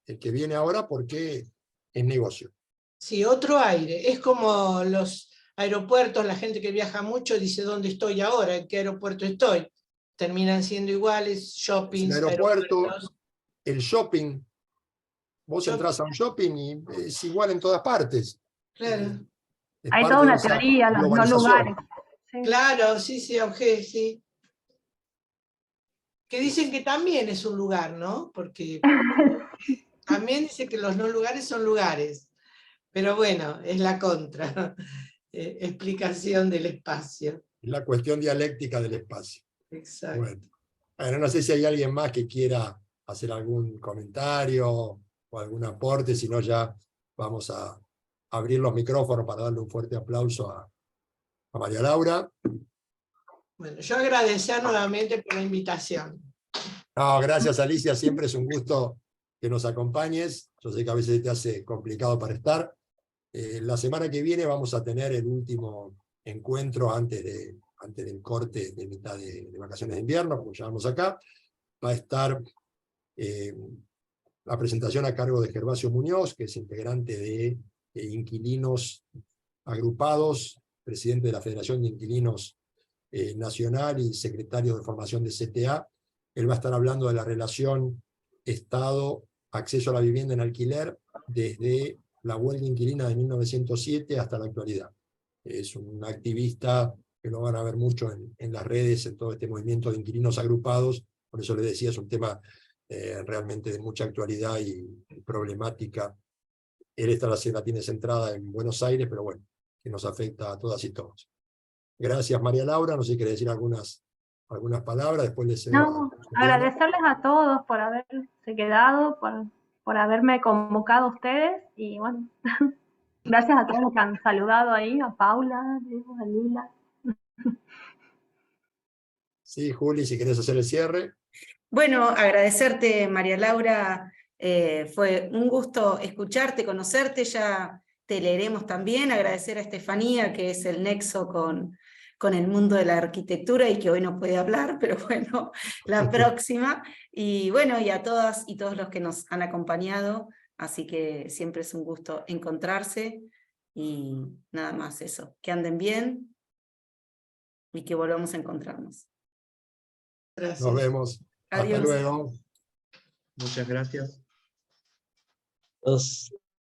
C: el que viene ahora porque es negocio.
D: Sí, otro aire. Es como los aeropuertos, la gente que viaja mucho dice ¿dónde estoy ahora? ¿En qué aeropuerto estoy? Terminan siendo iguales, shoppings,
C: El aeropuerto,
D: aeropuertos.
C: el shopping, vos entras a un shopping y es igual en todas partes.
D: Claro.
C: Es
B: Hay
C: parte
B: toda
C: de
B: una
C: esa
B: teoría, los
C: globalización.
B: lugares. Sí.
D: Claro, sí, sí, sí. Que dicen que también es un lugar, ¿no? Porque también dice que los no lugares son lugares. Pero bueno, es la contra. Explicación del espacio.
C: La cuestión dialéctica del espacio.
D: Exacto.
C: Bueno, no sé si hay alguien más que quiera hacer algún comentario o algún aporte, si no ya vamos a abrir los micrófonos para darle un fuerte aplauso a María Laura.
D: Bueno, yo agradecer nuevamente por la invitación.
C: No, gracias Alicia, siempre es un gusto que nos acompañes. Yo sé que a veces te hace complicado para estar. La semana que viene vamos a tener el último encuentro antes del corte de mitad de vacaciones de invierno, como llamamos acá. Va a estar la presentación a cargo de Gervasio Muñoz, que es integrante de Inquilinos Agrupados, presidente de la Federación de Inquilinos Nacional y secretario de formación de CTA. Él va a estar hablando de la relación Estado-acceso a la vivienda en alquiler desde la huelga inquilina de 1907 hasta la actualidad. Es un activista que lo van a ver mucho en las redes, en todo este movimiento de inquilinos agrupados. Por eso le decía, es un tema realmente de mucha actualidad y problemática. Él la tiene centrada en Buenos Aires, pero bueno, que nos afecta a todas y todos. Gracias María Laura, no sé si quiere decir algunas palabras, después les cedo.
B: No, agradecerles a todos por haberse quedado, por haberme convocado a ustedes, y bueno, gracias a todos los que han saludado ahí, a Paula, a Lila.
C: Sí, Juli, si querés hacer el cierre.
A: Bueno, agradecerte, María Laura, fue un gusto escucharte, conocerte, ya te leeremos también, agradecer a Estefanía, que es el nexo con el mundo de la arquitectura y que hoy no puede hablar, pero bueno, la próxima, y bueno, y a todas y todos los que nos han acompañado, así que siempre es un gusto encontrarse, y nada más eso, que anden bien, y que volvamos a encontrarnos.
D: Gracias.
C: Nos vemos.
A: Adiós.
C: Hasta luego.
H: Muchas gracias.